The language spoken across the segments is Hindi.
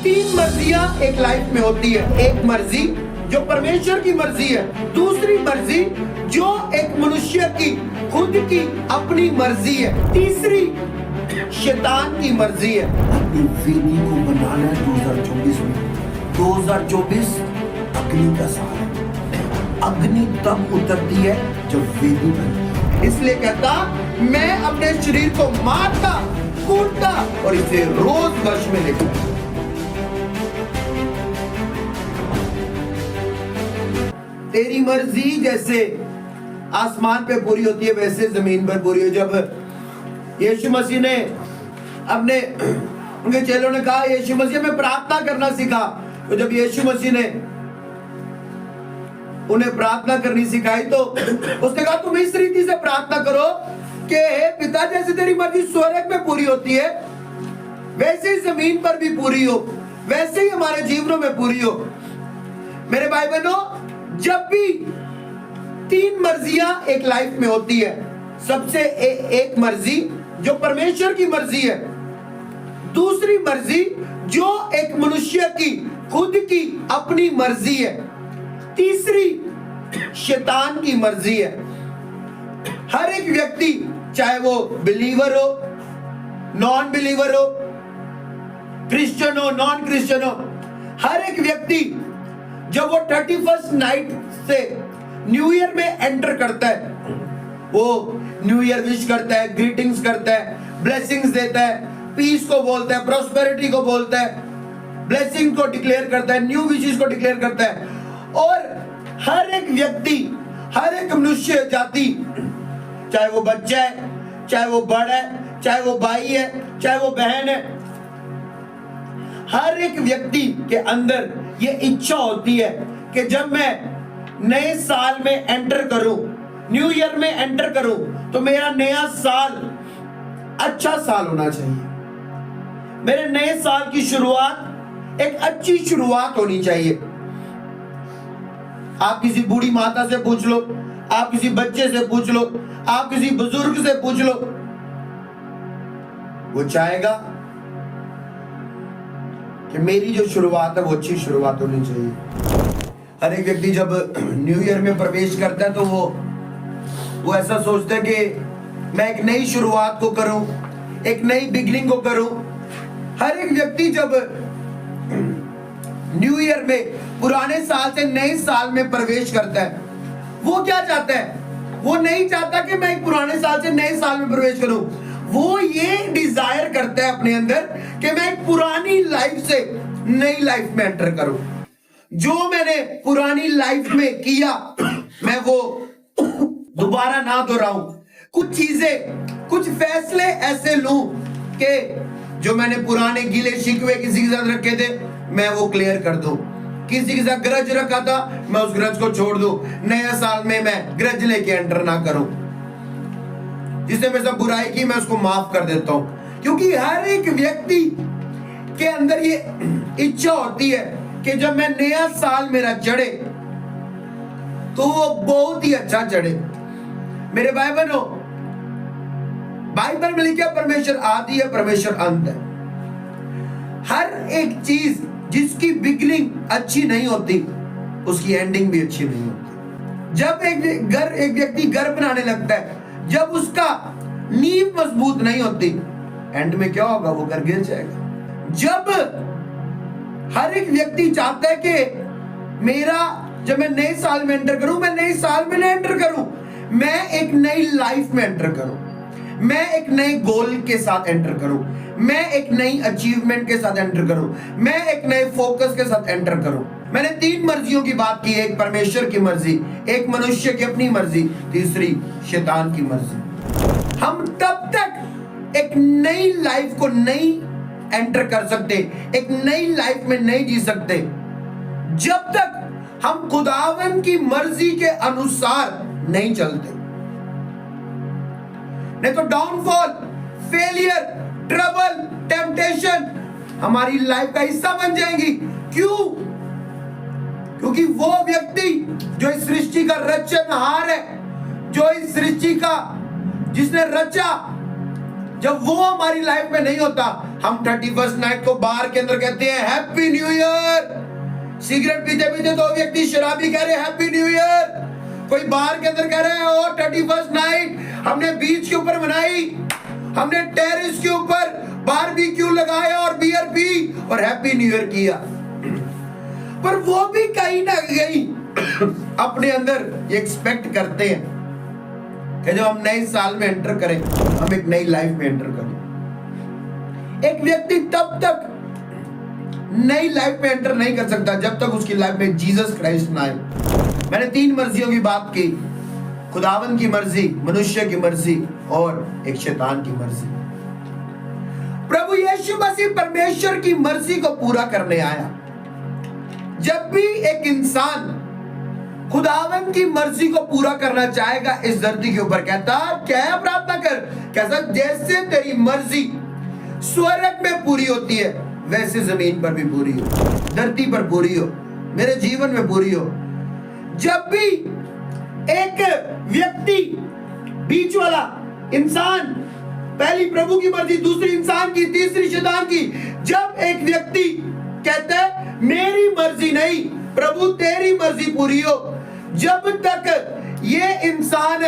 तीन मर्जियां एक लाइफ में होती है। एक मर्जी जो परमेश्वर की मर्जी है, दूसरी मर्जी जो एक मनुष्य की खुद की अपनी मर्जी है, तीसरी शैतान की मर्जी है। अपनी वेदी को बनाना है 2024 में। 2024 अग्नि का साल है। अग्नि तब उतरती है जब वेदी बनती है। इसलिए कहता मैं अपने शरीर को मारता, कूटता और इसे रोज वर्ष में लेता। तेरी मर्जी जैसे आसमान पे पूरी होती है वैसे जमीन पर पूरी हो। जब यीशु मसीह ने अपने उनके चेलों ने कहा यीशु मसीह में प्रार्थना करना सीखा, तो जब यीशु मसीह ने उन्हें प्रार्थना करनी सिखाई तो उसने कहा तुम इस रीति से प्रार्थना करो कि हे पिता जैसे तेरी मर्जी स्वर्ग में पूरी होती है वैसे ही जमीन पर भी पूरी हो, वैसे ही हमारे जीवनों में पूरी हो। मेरे भाई बहनों, जब भी तीन मर्जियां एक लाइफ में होती है, सबसे एक मर्जी जो परमेश्वर की मर्जी है, दूसरी मर्जी जो एक मनुष्य की खुद की अपनी मर्जी है, तीसरी शैतान की मर्जी है। हर एक व्यक्ति चाहे वो बिलीवर हो, नॉन बिलीवर हो, क्रिश्चियन हो, नॉन क्रिश्चियन हो, हर एक व्यक्ति जब वो 31st नाइट से न्यू ईयर में एंटर करता है, वो न्यू ईयर विश करता है, ग्रीटिंग्स करता है, ब्लेसिंग्स देता है, पीस को बोलता है, प्रॉस्पेरिटी को बोलता है, ब्लेसिंग को डिक्लेयर करता है, न्यू विशेस को डिक्लेयर करता है। और हर एक व्यक्ति, हर एक मनुष्य जाति, चाहे वो बच्चा है, चाहे वो बड़ा है, चाहे वो भाई है, चाहे वो बहन है, हर एक व्यक्ति के अंदर ये इच्छा होती है कि जब मैं नए साल में एंटर करूं, न्यू ईयर में एंटर करूं, तो मेरा नया साल अच्छा साल होना चाहिए। मेरे नए साल की शुरुआत एक अच्छी शुरुआत होनी चाहिए। आप किसी बूढ़ी माता से पूछ लो, आप किसी बच्चे से पूछ लो, आप किसी बुजुर्ग से पूछ लो, वो चाहेगा कि मेरी जो शुरुआत है वो अच्छी शुरुआत होनी चाहिए। हर एक व्यक्ति जब न्यू ईयर में प्रवेश करता है तो वो ऐसा सोचता है कि मैं एक नई शुरुआत को करूं, एक नई बिगनिंग को करूं। हर एक व्यक्ति जब न्यू ईयर में पुराने साल से नए साल में प्रवेश करता है, वो क्या चाहता है? वो नहीं चाहता कि मैं एक पुराने साल से नए साल में प्रवेश करूं। वो ये डिजायर करता है अपने अंदर कि मैं एक पुरानी लाइफ से नई लाइफ में एंटर करूं। जो मैंने पुरानी लाइफ में किया मैं वो दोबारा ना दोहराऊं। कुछ चीजें, कुछ फैसले ऐसे लूं कि जो मैंने पुराने गिले शिकवे किसी के साथ रखे थे मैं वो क्लियर कर दूं। किसी के साथ ग्रज रखा था मैं उस ग्रज को छोड़ दूं। नया साल में मैं ग्रज लेके एंटर ना करूं। जिसने मेरे साथ बुराई की मैं उसको माफ कर देता हूं। क्योंकि हर एक व्यक्ति के अंदर ये इच्छा होती है कि जब मैं नया साल मेरा चढ़े तो वो बहुत ही अच्छा चढ़े। मेरे भाई बहनों, बाइबल में लिखा परमेश्वर आदि है, परमेश्वर अंत है। हर एक चीज जिसकी बिगनिंग अच्छी नहीं होती उसकी एंडिंग भी अच्छी नहीं होती। जब एक व्यक्ति घर बनाने लगता है, जब उसका नींव मजबूत नहीं होती, एंड में क्या होगा? वो घर गिर जाएगा। जब हर एक व्यक्ति चाहता है कि जब मैं नए साल में एंटर करूं, मैं नए साल में एंटर करूं, मैं एक नई लाइफ में एंटर करूं, मैं एक नए गोल के साथ एंटर करूं, मैं एक नई अचीवमेंट के साथ एंटर करूं, मैं एक नए फोकस के साथ एंटर करूं। मैंने तीन मर्जियों की बात की, एक परमेश्वर की मर्जी, एक मनुष्य की अपनी मर्जी, तीसरी शैतान की मर्जी। हम तब तक एक नई लाइफ को नहीं एंटर कर सकते, एक नई लाइफ में नहीं जी सकते जब तक हम खुदावन की मर्जी के अनुसार नहीं चलते। नहीं तो डाउनफॉल, फेलियर, ट्रबल, टेम्पटेशन हमारी लाइफ का हिस्सा बन जाएंगी। क्यों? क्योंकि वो व्यक्ति जो इस सृष्टि का रचनहार है, जो इस सृष्टि का जिसने रचा जब वो हमारी लाइफ में नहीं होता, हम 31st नाइट को बार के अंदर कहते हैं हैप्पी न्यू ईयर। सिगरेट पीते पीते तो व्यक्ति शराबी कह रहे हैं हैप्पी न्यू ईयर, कोई बार के अंदर कह रहे हैं ओ 31st नाइट हमने बीच के ऊपर मनाई, हमने टेरेस के ऊपर बारबेक्यू लगाया और बियर पी और हैप्पी न्यू ईयर किया। पर वो भी कहीं ना कहीं अपने अंदर एक्सपेक्ट करते हैं कि जब हम नए साल में एंटर करें, हम एक नई लाइफ में एंटर करें। एक व्यक्ति तब तक नई लाइफ में एंटर नहीं कर सकता जब तक उसकी लाइफ में जीसस क्राइस्ट ना आए। मैंने 3 मर्जियों की बात की, खुदावंद की मर्जी, मनुष्य की मर्जी और एक शैतान की मर्जी। प्रभु यीशु मसीह परमेश्वर की मर्जी को पूरा करने आया। जब भी एक इंसान खुदावंद की मर्जी को पूरा करना चाहेगा इस धरती के ऊपर, कहता क्या प्रार्थना कर, कैसा जैसे तेरी मर्जी स्वर्ग में पूरी होती है वैसे जमीन पर भी पूरी हो, धरती पर पूरी हो, मेरे जीवन में पूरी हो। जब भी एक व्यक्ति, बीच वाला इंसान, पहली प्रभु की मर्जी, दूसरी इंसान की, तीसरी शैतान की, जब एक व्यक्ति कहता है मेरी मर्जी नहीं प्रभु तेरी मर्जी पूरी हो, जब तक ये इंसान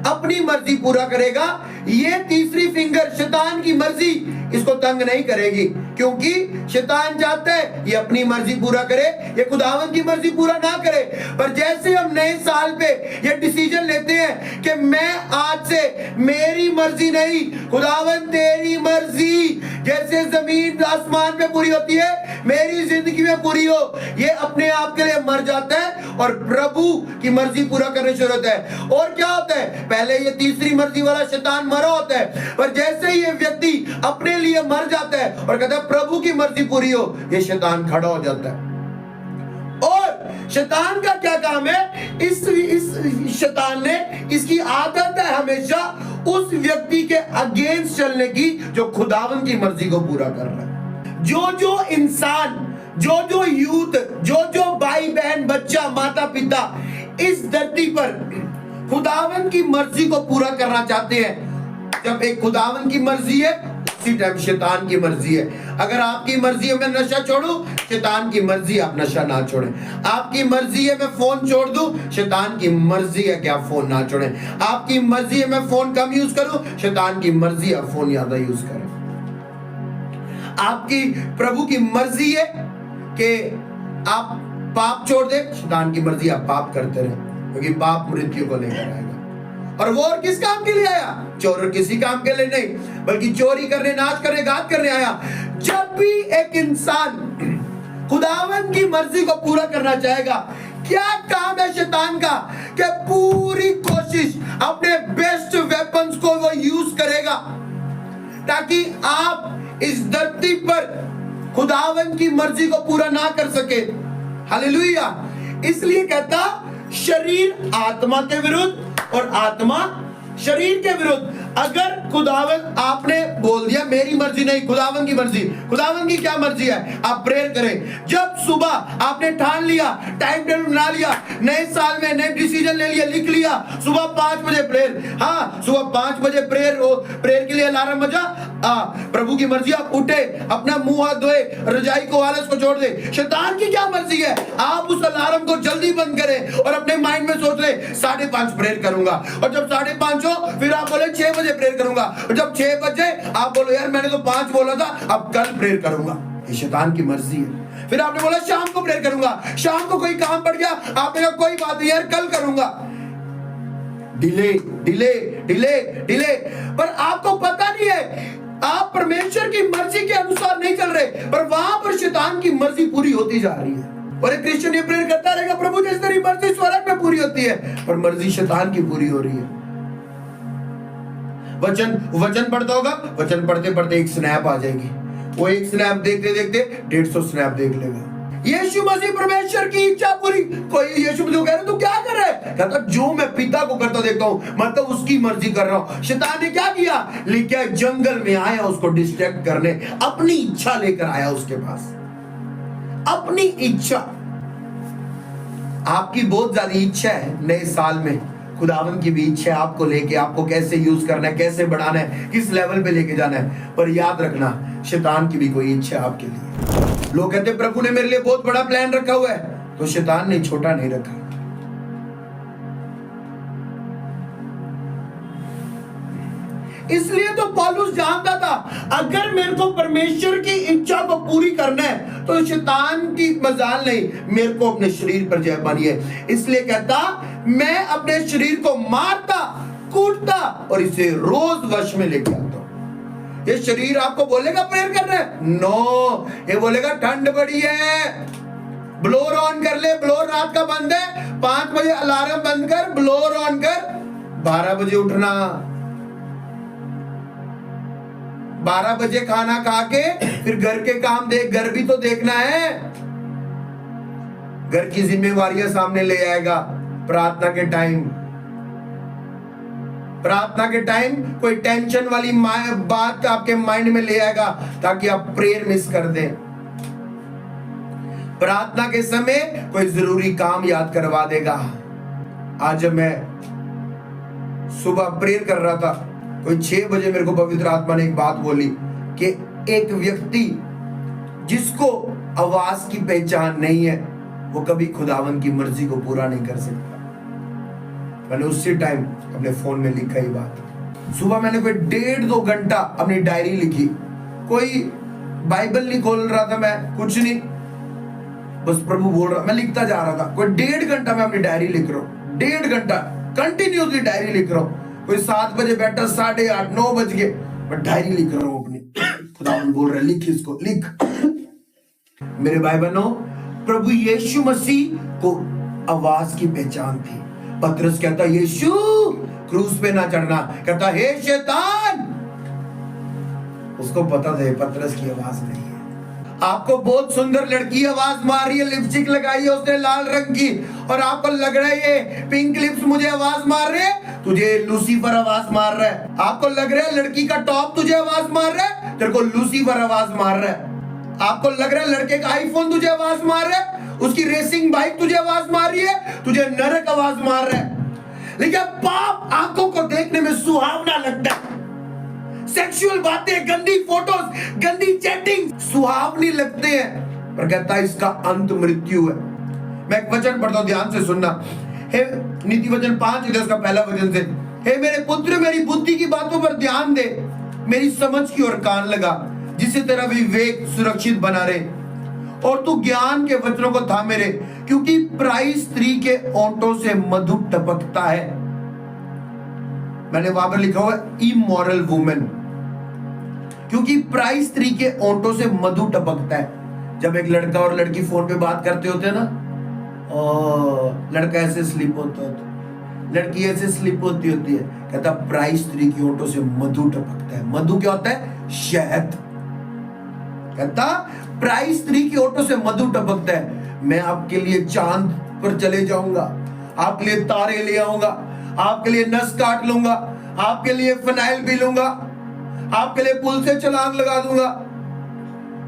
अपनी मर्जी पूरा करेगा, ये तीसरी फिंगर शैतान की मर्जी इसको तंग नहीं करेगी, क्योंकि शैतान चाहता है ये अपनी मर्जी पूरा करे, ये खुदावंद की मर्जी पूरा ना करे। पर जैसे हम नए साल पे ये डिसीजन लेते हैं कि मैं आज से मेरी मर्जी नहीं खुदावंद तेरी मर्जी जैसे जमीन आसमान में पूरी होती है मेरी जिंदगी में पूरी हो, ये अपने आप के लिए मर जाता है और प्रभु की मर्जी पूरा करने शुरू होता है। और क्या होता है, पहले ये तीसरी मर्जी वाला शैतान मरा होता है, पर जैसे ही ये व्यक्ति अपने लिए मर जाता है और कहता है प्रभु की मर्जी पूरी हो, ये शैतान खड़ा हो जाता है। और शैतान का क्या काम है, इस शैतान ने, इसकी आदत है हमेशा उस व्यक्ति के अगेंस्ट चलने की जो खुदावन की मर्जी को पूरा कर रहा है। जो इंसान, जो यूथ, जो भाई बहन, बच्चा, माता पिता इस धरती पर खुदावन की मर्जी को पूरा करना चाहते हैं, जब एक खुदावन की मर्जी है उसी टाइम शैतान की मर्जी है। अगर आपकी मर्जी है मैं नशा छोड़ूं, शैतान की मर्जी आप नशा ना छोड़ें। आपकी मर्जी है मैं फोन छोड़ दूं, शैतान की मर्जी है कि आप फोन ना छोड़ें। आपकी मर्जी है मैं फोन कम यूज करूं, शैतान की मर्जी है फोन ज्यादा यूज करें। आपकी प्रभु की मर्जी है कि आप पाप छोड़ दे, शैतान की मर्जी आप पाप करते रहे, क्योंकि पाप मृत्यु को लेकर आएगा। और वो और किस काम के लिए आया, चोर किसी काम के लिए नहीं, बल्कि चोरी करने, नाच करने, गात करने आया। जब भी एक इंसान खुदावंद की मर्जी को पूरा करना चाहेगा, क्या काम है शैतान का, कि पूरी कोशिश अपने बेस्ट वेपन्स को वो यूज करेगा ताकि आप इस धरती पर खुदावंद की मर्जी को पूरा ना कर सके। हालेलुया। इसलिए कहता शरीर आत्मा के विरुद्ध और आत्मा शरीर के विरुद्ध। अगर खुदावंद आपने बोल दिया मेरी मर्जी नहीं खुदावंद की मर्जी, खुदावंद की क्या मर्जी है, आप प्रेयर करें। जब सुबह आपने ठान लिया, टाइम टेबल बना लिया, नए साल में नए डिसीजन ले लिया, लिख लिया सुबह 5 बजे प्रेयर, हाँ सुबह 5 बजे प्रेयर हो, प्रेयर के लिए अलार्म बजा, प्रभु की मर्जी, आप उठे, अपना मुंह हाथ धोए, रजाई को, आलस को छोड़ दे। शैतान की क्या मर्जी है, आप उस अलार्म को जल्दी बंद करें और अपने माइंड में सोच ले 5:30 प्रेयर करूंगा, और जब 5:30 हो फिर आप बोले 6 बजे प्रेयर करूंगा, और जब 6 बजे आप बोलो यार मैंने तो 5 बोला था, अब कल प्रेयर करूंगा। ये शैतान की मर्जी है। फिर आपने बोला शाम को प्रेयर करूंगा, शाम को कोई काम पड़ गया, आपने कहा कोई बात नहीं यार कल करूंगा। Delay delay delay delay. पर आपको पता नहीं है, आप परमेश्वर की मर्जी के अनुसार नहीं चल रहे, पर वहां पर शैतान की मर्जी पूरी होती जा रही है। और एक क्रिश्चियन ये प्रेयर करता रहेगा प्रभु जैसे तेरी मर्जी स्वर्ग में पूरी होती है, पर मर्जी शैतान की पूरी हो रही है। वचन पढ़ता होगा, वचन पढ़ते पढ़ते एक स्नैप आ जाएगी, वो एक स्नैप देखते देखते 150 स्नैप देख लेगा। यीशु मसीह परमेश्वर की इच्छा पूरी, कोई यीशु मसीह कह रहे तू क्या कर रहा है, कहता जो मैं पिता को करता देखता हूं मतलब उसकी मर्जी कर रहा हूं। शैतान ने क्या किया, लेके जंगल में आया उसको डिस्ट्रैक्ट करने, अपनी इच्छा लेकर आया उसके पास, अपनी इच्छा। आपकी बहुत ज्यादा इच्छा है नए साल में खुदावन की भी इच्छा है आपको लेके, आपको कैसे यूज करना है, कैसे बढ़ाना है, किस लेवल पे लेके जाना है। पर याद रखना, शैतान की भी कोई इच्छा है आपके लिए। लोग कहते हैं प्रभु ने मेरे लिए बहुत बड़ा प्लान रखा हुआ है, तो शैतान ने छोटा नहीं रखा। इसलिए तो पौलुस जानता था अगर मेरे को परमेश्वर की इच्छा को पूरी करना है तो शैतान की मजाल नहीं, मेरे को अपने शरीर पर जय पानी है। इसलिए कहता मैं अपने शरीर को मारता, कूटता और इसे रोज वश में लेके आता हूं। ये शरीर आपको बोलेगा प्रेयर करना है? नो, ये बोलेगा ठंड बड़ी है, ब्लोर ऑन कर ले। ब्लोर रात का बंद है, 5 बजे अलार्म बंद कर, ब्लोर ऑन कर, 12 बजे उठना, 12 बजे खाना खा के फिर घर के काम देख, घर भी तो देखना है, घर की जिम्मेवारियां सामने ले आएगा। प्रार्थना के टाइम कोई टेंशन वाली बात आपके माइंड में ले आएगा ताकि आप प्रेयर मिस कर दें। प्रार्थना के समय कोई जरूरी काम याद करवा देगा। आज जब मैं सुबह प्रेयर कर रहा था, कोई 6 बजे मेरे को पवित्र आत्मा ने एक बात बोली कि एक व्यक्ति जिसको आवाज की पहचान नहीं है वो कभी खुदावन की मर्जी को पूरा नहीं कर सकता। मैंने उसी टाइम अपने फोन में लिखा ये बात। सुबह मैंने कोई 1.5-2 घंटा अपनी डायरी लिखी, कोई बाइबल नहीं खोल रहा था मैं, कुछ नहीं, बस प्रभु बोल रहा, मैं लिखता जा रहा था। कोई 1.5 घंटा मैं अपनी डायरी लिख रहा हूँ, 1.5 घंटा कंटिन्यूसली डायरी लिख रहा हूँ। कोई 7 बजे बैठा, 8:30 9 बज गए, मैं डायरी लिख रहा हूँ अपनी। खुदावन बोल रहा है लिख इसको, लिख। मेरे भाई बहनों, प्रभु यीशु मसीह को आवाज की पहचान थी। पतरस कहता यीशु क्रूस पे ना चढ़ना, कहता हे शैतान। उसको पता था पतरस की आवाज नहीं है। आपको बहुत सुंदर लड़की आवाज मार रही है, लिपस्टिक लगाई है उसने लाल रंग की, और आपको लग रहा है ये पिंक लिप्स मुझे आवाज मार रहे हैं, तुझे लूसीफर आवाज मार रहा है। आपको लग रहा है लड़की का टॉप तुझे आवाज मार रहा है, तेरे को लूसीफर आवाज मार रहा है। आपको लग रहा है लड़के का आईफोन तुझे आवाज मार रहा है, उसकी रेसिंग बाइक तुझे आवाज मार रही है, तुझे नरक आवाज मार रहा है। लेकिन पाप आंखों को देखने में सुहावना लगता है। सेक्सुअल बातें, गंदी फोटोज, गंदी चैटिंग सुहावनी लगते हैं, पर कहता है इसका अंत मृत्यु है। मैं एक वचन पढ़ता हूं, ध्यान से सुनना। हे नीति वचन 5 का पहला वचन से, हे मेरे पुत्र मेरी बुद्धि की बातों पर ध्यान दे, मेरी समझ की ओर कान लगा, जिससे तेरा विवेक सुरक्षित बना रहे और तू ज्ञान के वचनों को थामे रहे, क्योंकि पराई स्त्री के ओंठों से मधु टपकता है। मैंने वहां पर लिखा हुआ इमोरल वुमेन, क्योंकि पराई स्त्री के ओंठों से मधु टपकता है। जब एक लड़का और लड़की फोन पे बात करते होते हैं ना, लड़का ऐसे स्लिप होता है, लड़की ऐसे स्लिप होती है, कहता पराई स्त्री की ओंठों से मधु टपकता है। मधु क्या होता है? शहद। कहता पराई स्त्री की ओंठों से मधु टपकता है। मैं आपके लिए चांद पर चले जाऊंगा, आपके लिए तारे ले आऊंगा, आपके लिए नस काट लूंगा, आपके लिए फिनाइल पी लूंगा, आपके लिए पुल से छलांग लगा दूंगा।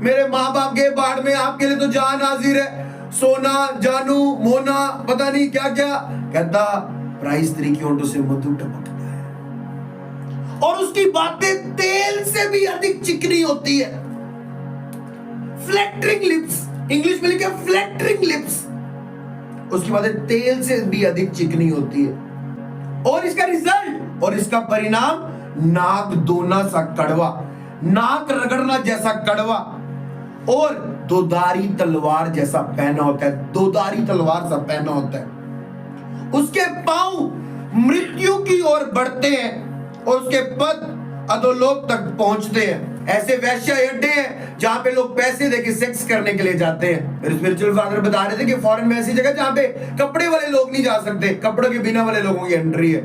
मेरे माँ बाप के बाढ़ में आपके लिए तो जान हाजिर है, सोना जानू मोना पता नहीं क्या क्या। कहता पराई स्त्री की ओंठों से मधु टपकता है, और उसकी बातें तेल से भी अधिक चिकनी होती है। फ्लैटरिंग लिप्स, इंग्लिश में लिखा फ्लैटरिंग लिप्स, उसकी बातें तेल से भी अधिक चिकनी होती है। और इसका रिजल्ट और इसका परिणाम नाक दोना सा कड़वा, नाक रगड़ना जैसा कड़वा, और दोधारी तलवार जैसा पहना होता है, दोधारी तलवार सा पहना होता है। उसके पांव मृत्यु की ओर बढ़ते हैं और उसके पद अधोलोक तक पहुंचते हैं। ऐसे वैश्य अड्डे हैं जहां पे लोग पैसे देके सेक्स करने के लिए जाते हैं। मेरे स्पिरिचुअल फादर बता रहे थे कि फॉरेन में ऐसी जगह जहां पे कपड़े वाले लोग नहीं जा सकते, कपड़ों के बिना वाले लोगों की एंट्री है।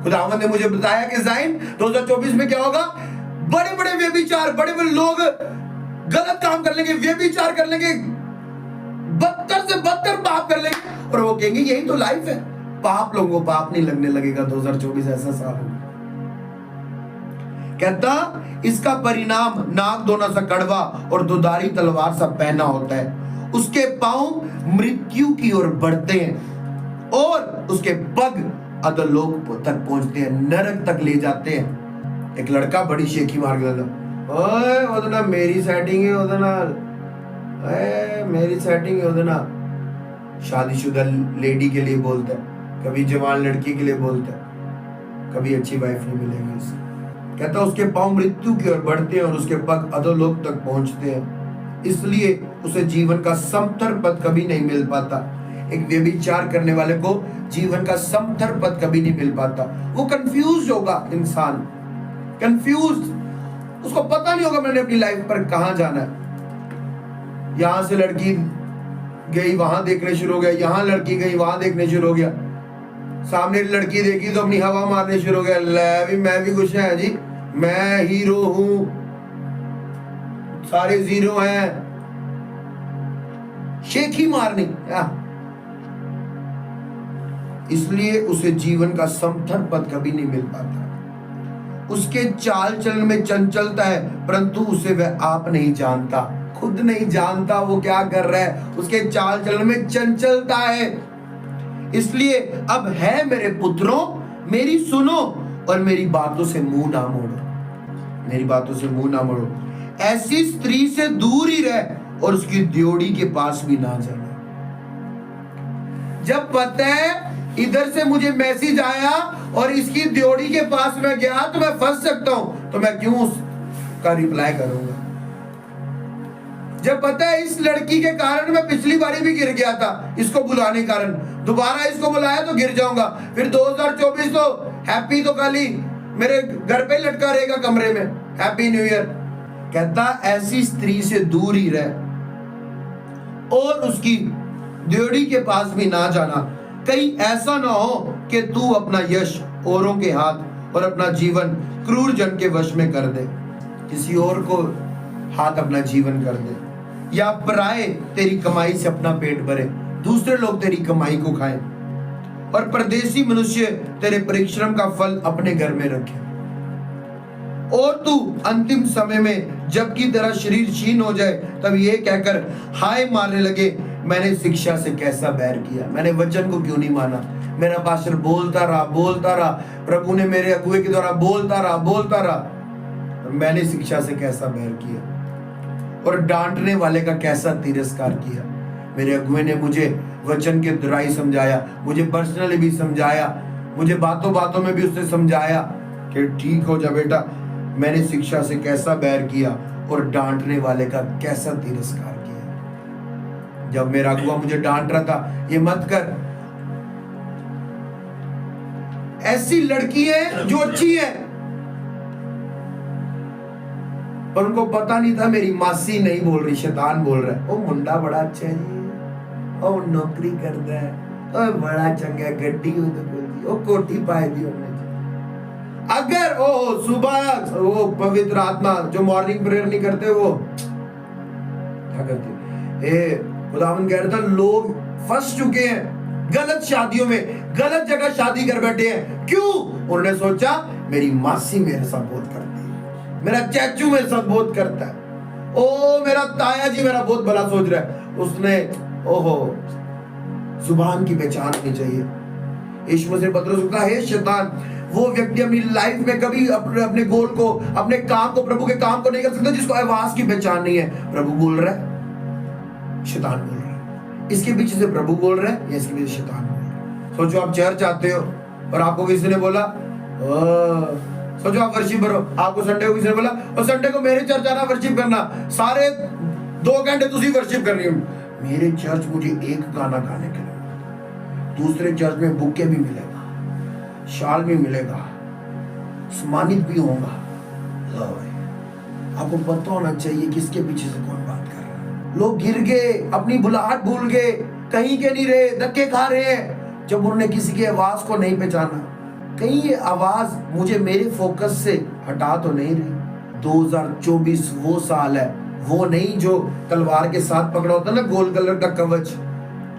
खुदावंद ने मुझे बताया कि ज़ाइन 2024 में क्या होगा, बड़े बड़े व्यभिचार, बड़े बड़े लोग गलत काम कर लेंगे, व्यभिचार कर लेंगे, बदतर से बदतर पाप कर लेंगे, और वो कहेंगे यही तो लाइफ है। पाप लोगों को पाप नहीं लगने लगेगा। 2024 ऐसा साल होगा। कहता इसका परिणाम नाक दोना सा कड़वा और दोधारी तलवार सा पहना होता है। उसके पांव मृत्यु की ओर बढ़ते हैं और उसके पग अधोलोक तक पहुंचते हैं, नरक तक ले जाते हैं। एक लड़का बड़ी शेखी मार गया, ओए ओदना मेरी सेटिंग है, ओदना मेरी सेटिंग है, ओदना शादीशुदा लेडी के लिए बोलता है, कभी जवान लड़की के लिए बोलता है, कभी अच्छी वाइफ नहीं मिलेगी उसे। कहता उसके पांव मृत्यु की ओर बढ़ते हैं और उसके पग अधोलोक तक पहुंचते हैं, इसलिए उसे जीवन का समतर पद कभी नहीं मिल पाता। एक व्यभिचार करने वाले को जीवन का समतर पद कभी नहीं मिल पाता। वो कंफ्यूज होगा, इंसान कंफ्यूज, उसको पता नहीं होगा मैंने अपनी लाइफ पर कहां जाना है। यहां से लड़की गई वहां देखने शुरू हो गया, यहां लड़की गई वहां देखने शुरू हो गया, सामने लड़की देखी तो अपनी हवा मारने शुरू हो गया, ले भी मैं भी कुछ है जी, मैं हीरो हूं, सारे जीरो हैं, शेखी मारनी। इसलिए उसे जीवन का समथर पद कभी नहीं मिल पाता। उसके चाल चलन में चंचलता है, परंतु उसे वह आप नहीं जानता, खुद नहीं जानता वो क्या कर रहा है। उसके चाल चलन में चंचलता है। इसलिए अब है मेरे पुत्रों, मेरी सुनो और मेरी बातों से मुंह ना मोड़ो, मेरी बातों से मुंह ना मोड़ो। ऐसी स्त्री से दूर ही रह और उसकी ड्योढ़ी के पास भी ना जाना। जब पता है इधर से मुझे मैसेज आया और इसकी ड्योढ़ी के पास में गया तो मैं फंस सकता हूं, तो मैं क्यों उसका रिप्लाई करूंगा। जब पता है इस लड़की के कारण मैं पिछली बारी भी गिर गया था, इसको बुलाने के कारण, दोबारा इसको बुलाया तो गिर जाऊंगा, फिर 2024 तो हैप्पी तो खाली मेरे घर पे लटका रहेगा कमरे में, हैप्पी न्यू ईयर। कहता ऐसी स्त्री से दूर ही रह और उसकी ड्योढ़ी के पास भी ना जाना, कहीं ऐसा ना हो कि तू अपना यश औरों के हाथ और अपना जीवन क्रूर जन के वश में कर दे, किसी और को हाथ अपना जीवन कर दे, या पराए तेरी कमाई से अपना पेट भरे, दूसरे लोग तेरी कमाई को खाएं और परदेसी मनुष्य तेरे परिश्रम का फल अपने घर में रखे, और तू अंतिम समय में जबकि तेरा शरीर क्षीण हो जाए तब ये कहकर हाय मारने लगे, मैंने शिक्षा से कैसा बैर किया, मैंने वचन को क्यों नहीं माना, मेरा पास्टर बोलता रहा, प्रभु ने मेरे अगुए के द्वारा बोलता रहा, मैंने शिक्षा से कैसा बैर किया और डांटने वाले का कैसा तिरस्कार किया। मेरे अगुए ने मुझे वचन के दुराई समझाया, मुझे पर्सनली भी समझाया, मुझे बातों बातों में भी उसने समझाया कि ठीक हो जा बेटा, मैंने शिक्षा से कैसा बैर किया और डांटने वाले का कैसा तिरस्कार किया। जब मेरा अगुआ मुझे डांट रहा था ये मत कर, ऐसी लड़की है जो अच्छी है पर उनको पता नहीं था मेरी मासी नहीं बोल रही, शैतान बोल रहा है। ओ मुंडा बड़ा अच्छा है जी, ओ नौकरी करता है, ओ बड़ा चंगा गड्डी हो तो ओ कोठी पाए दी हमने। अगर ओ सुबह वो पवित्र आत्मा जो मॉर्निंग प्रेयर नहीं करते वो क्या करते, खुदावन कह रहा था लोग फंस चुके हैं गलत शादियों में, गलत जगह शादी कर बैठे हैं। क्यों? उन्होंने सोचा मेरी मासी मेरे साथ बहुत करती है, मेरा चाचू मेरे साथ बहुत करता है, ओ मेरा ताया जी मेरा बहुत भला सोच रहा है। उसने ओहो जुबान की पहचान होनी चाहिए। यीशु मसीह पतरस को कहा हे शैतान, वो व्यक्ति अपनी लाइफ में कभी अपने गोल को, अपने काम को, प्रभु के काम को नहीं कर सकता जिसको आवाज की पहचान नहीं है। प्रभु बोल रहा है, शैतान बोल रहा है, इसके पीछे से प्रभु बोल रहा है या इसके पीछे शैतान बोल रहा है। सोचो आप चर्च आते हो और आपको किसी ने बोला, सोचो आप वर्शिप करो, आपको संडे को किसी ने बोला और संडे को मेरे चर्च आना वर्शिप करना, सारे 2 घंटे तुझी वर्शिप करनी है। मेरे चर्च मुझे एक गाना गाने के लिए, दूसरे चर्च में बुके भी मिलेगा, शाल भी मिलेगा, सम्मानित भी होगा। आपको पता होना चाहिए किसके पीछे से कौन बात कर रहा है। लोग गिर गए, अपनी बुलाहट भूल गए, कहीं के नहीं रहे, धक्के खा रहे हैं जब उन्होंने किसी की आवाज को नहीं पहचाना। कहीं ये आवाज मुझे मेरे फोकस से हटा तो नहीं रही। 2024 वो साल है, वो नहीं जो तलवार के साथ पकड़ा होता ना गोल्ड कलर का कवच,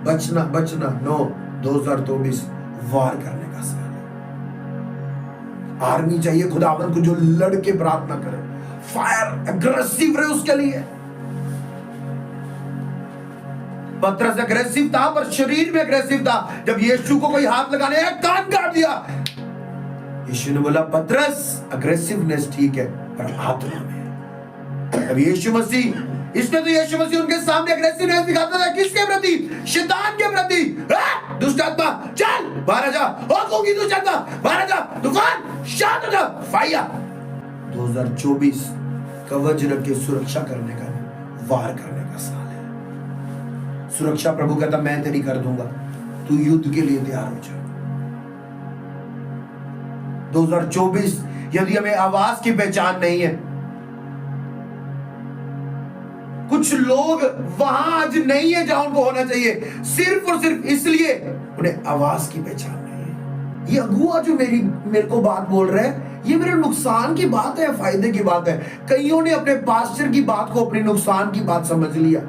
बचना बचना, नो, 2024 वार करने का साल है। आर्मी चाहिए खुदावंत को जो लड़ के प्रार्थना करे, फायर एग्रेसिव रहे उसके लिए। पतरस अग्रेसिव था, पर शरीर में अग्रेसिव था। जब यीशु को कोई हाथ लगाने आया, कान काट दिया। यीशु ने बोला, पतरस अग्रेसिवनेस ठीक है, पर आत्मा में। अब यीशु मसीह, इसमें तो यीशु मसीह उनके सामने अग्रेसिवनेस दिखाता था। किसके प्रति? शैतान के प्रति। दुष्ट आत्मा चल बाहर आ जा, होगी दुष्ट आत्मा बाहर आ जा, तूफान शांत हो जा, फायर। 2024 कवच रख के सुरक्षा करने का, वार करने का साल है। सुरक्षा प्रभु कहता मैं तेरी कर दूंगा, तू युद्ध के लिए तैयार हो जा। 2024 यदि हमें आवाज की पहचान नहीं है, कुछ लोग वहां आज नहीं है जहां उनको होना चाहिए, सिर्फ और सिर्फ इसलिए उन्हें आवाज की पहचान नहीं है। ये अगुआ जो मेरे को बात बोल रहे हैं, ये मेरे नुकसान की बात है, फायदे की बात है। कईयों ने अपने पास्टर की बात को अपनी नुकसान की बात समझ लिया।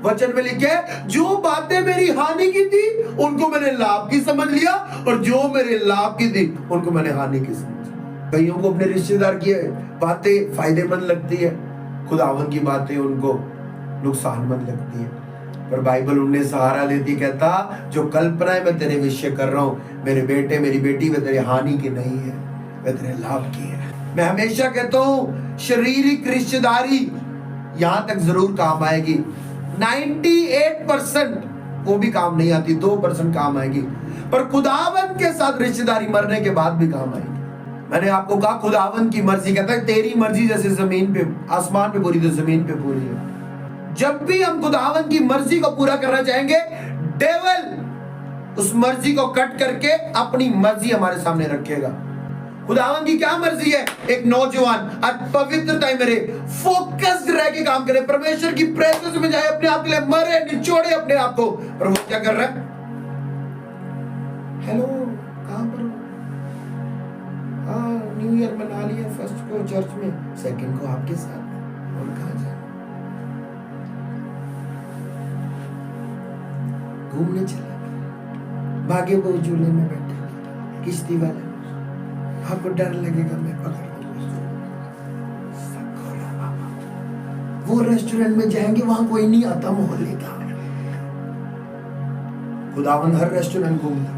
वचन में लिखे, जो बातें मेरी हानि की थी उनको मैंने लाभ की समझ लिया, और जो मेरे लाभ की थी उनको मैंने हानि की समझ लिया। कईयों को अपने रिश्तेदार की बातें फायदेमंद लगती है, खुदावन की बातें उनको नुकसानमंद लगती है। पर बाइबल उन्हें सहारा देती, कहता जो कल्पनाएं मैं तेरे विषय कर रहा हूं मेरे बेटे मेरी बेटी, वे तेरे हानि की नहीं है, वे तेरे लाभ की है। मैं हमेशा कहता हूं शारीरिक रिश्तेदारी यहां तक जरूर काम आएगी, 98% वो भी काम नहीं आती, 2% काम आएगी। पर खुदावन के साथ रिश्तेदारी मरने के बाद भी काम आएगी। मैंने आपको कहा खुदावन की मर्जी, कहता है तेरी मर्जी जैसे जमीन पे आसमान पे पूरी, तो जमीन पे पूरी है। जब भी हम खुदावन की मर्जी को पूरा करना चाहेंगे, डेविल उस मर्जी को कट करके अपनी मर्जी हमारे सामने रखेगा। खुदावन की क्या मर्जी है? एक नौजवान आज पवित्रता में रहे, फोकस्ड रह के काम करे, परमेश्वर की प्रेजेंस में जाए, अपने आप के लिए मरे, निचोड़े अपने आप को। पर वो क्या कर रहा है? हेलो, कहां पर? न्यू ईयर मना लिया, फर्स्ट को चर्च में, सेकंड को आपके साथ, और कहां जाए? घूमने चला, भागे वो झूले में बैठे किश्ती वाले, आपको डर लगेगा मैं पकड़ लूंगा। वो रेस्टोरेंट में जाएंगे, वहां कोई नहीं आता मोहल्ले का। खुदावन हर रेस्टोरेंट घूमता,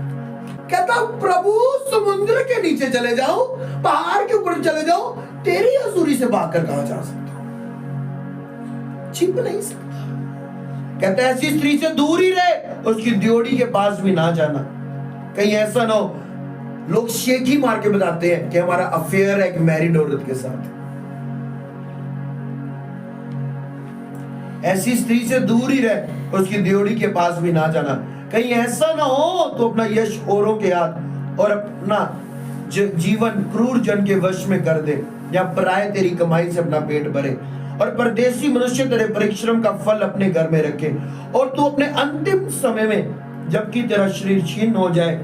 कहता प्रभु समुद्र के नीचे चले जाओ, पहाड़ के ऊपर चले जाओ, तेरी हजूरी से भागकर कहां जा सकता हूं? छिप नहीं सकता। कहता ऐसी स्त्री से दूर ही रहे, उसकी ड्योढ़ी के पास भी ना जाना। कहीं ऐसा ना हो लोग शेखी मार के बताते हैं कि हमारा अफेयर है एक मैरिड औरत के साथ। ऐसी स्त्री से दूर ही रहे, उसकी ड्योढ़ी के पास भी ना जाना। कहीं ऐसा ना हो तो अपना यश औरों के हाथ और अपना जीवन क्रूर जन के वश में कर दे, या पराये तेरी कमाई से अपना पेट भरे, और परदेसी मनुष्य तेरे परिश्रम का फल अपने घर में रखे, और तू अपने अंतिम समय में जबकि तेरा शरीर छीन हो जाए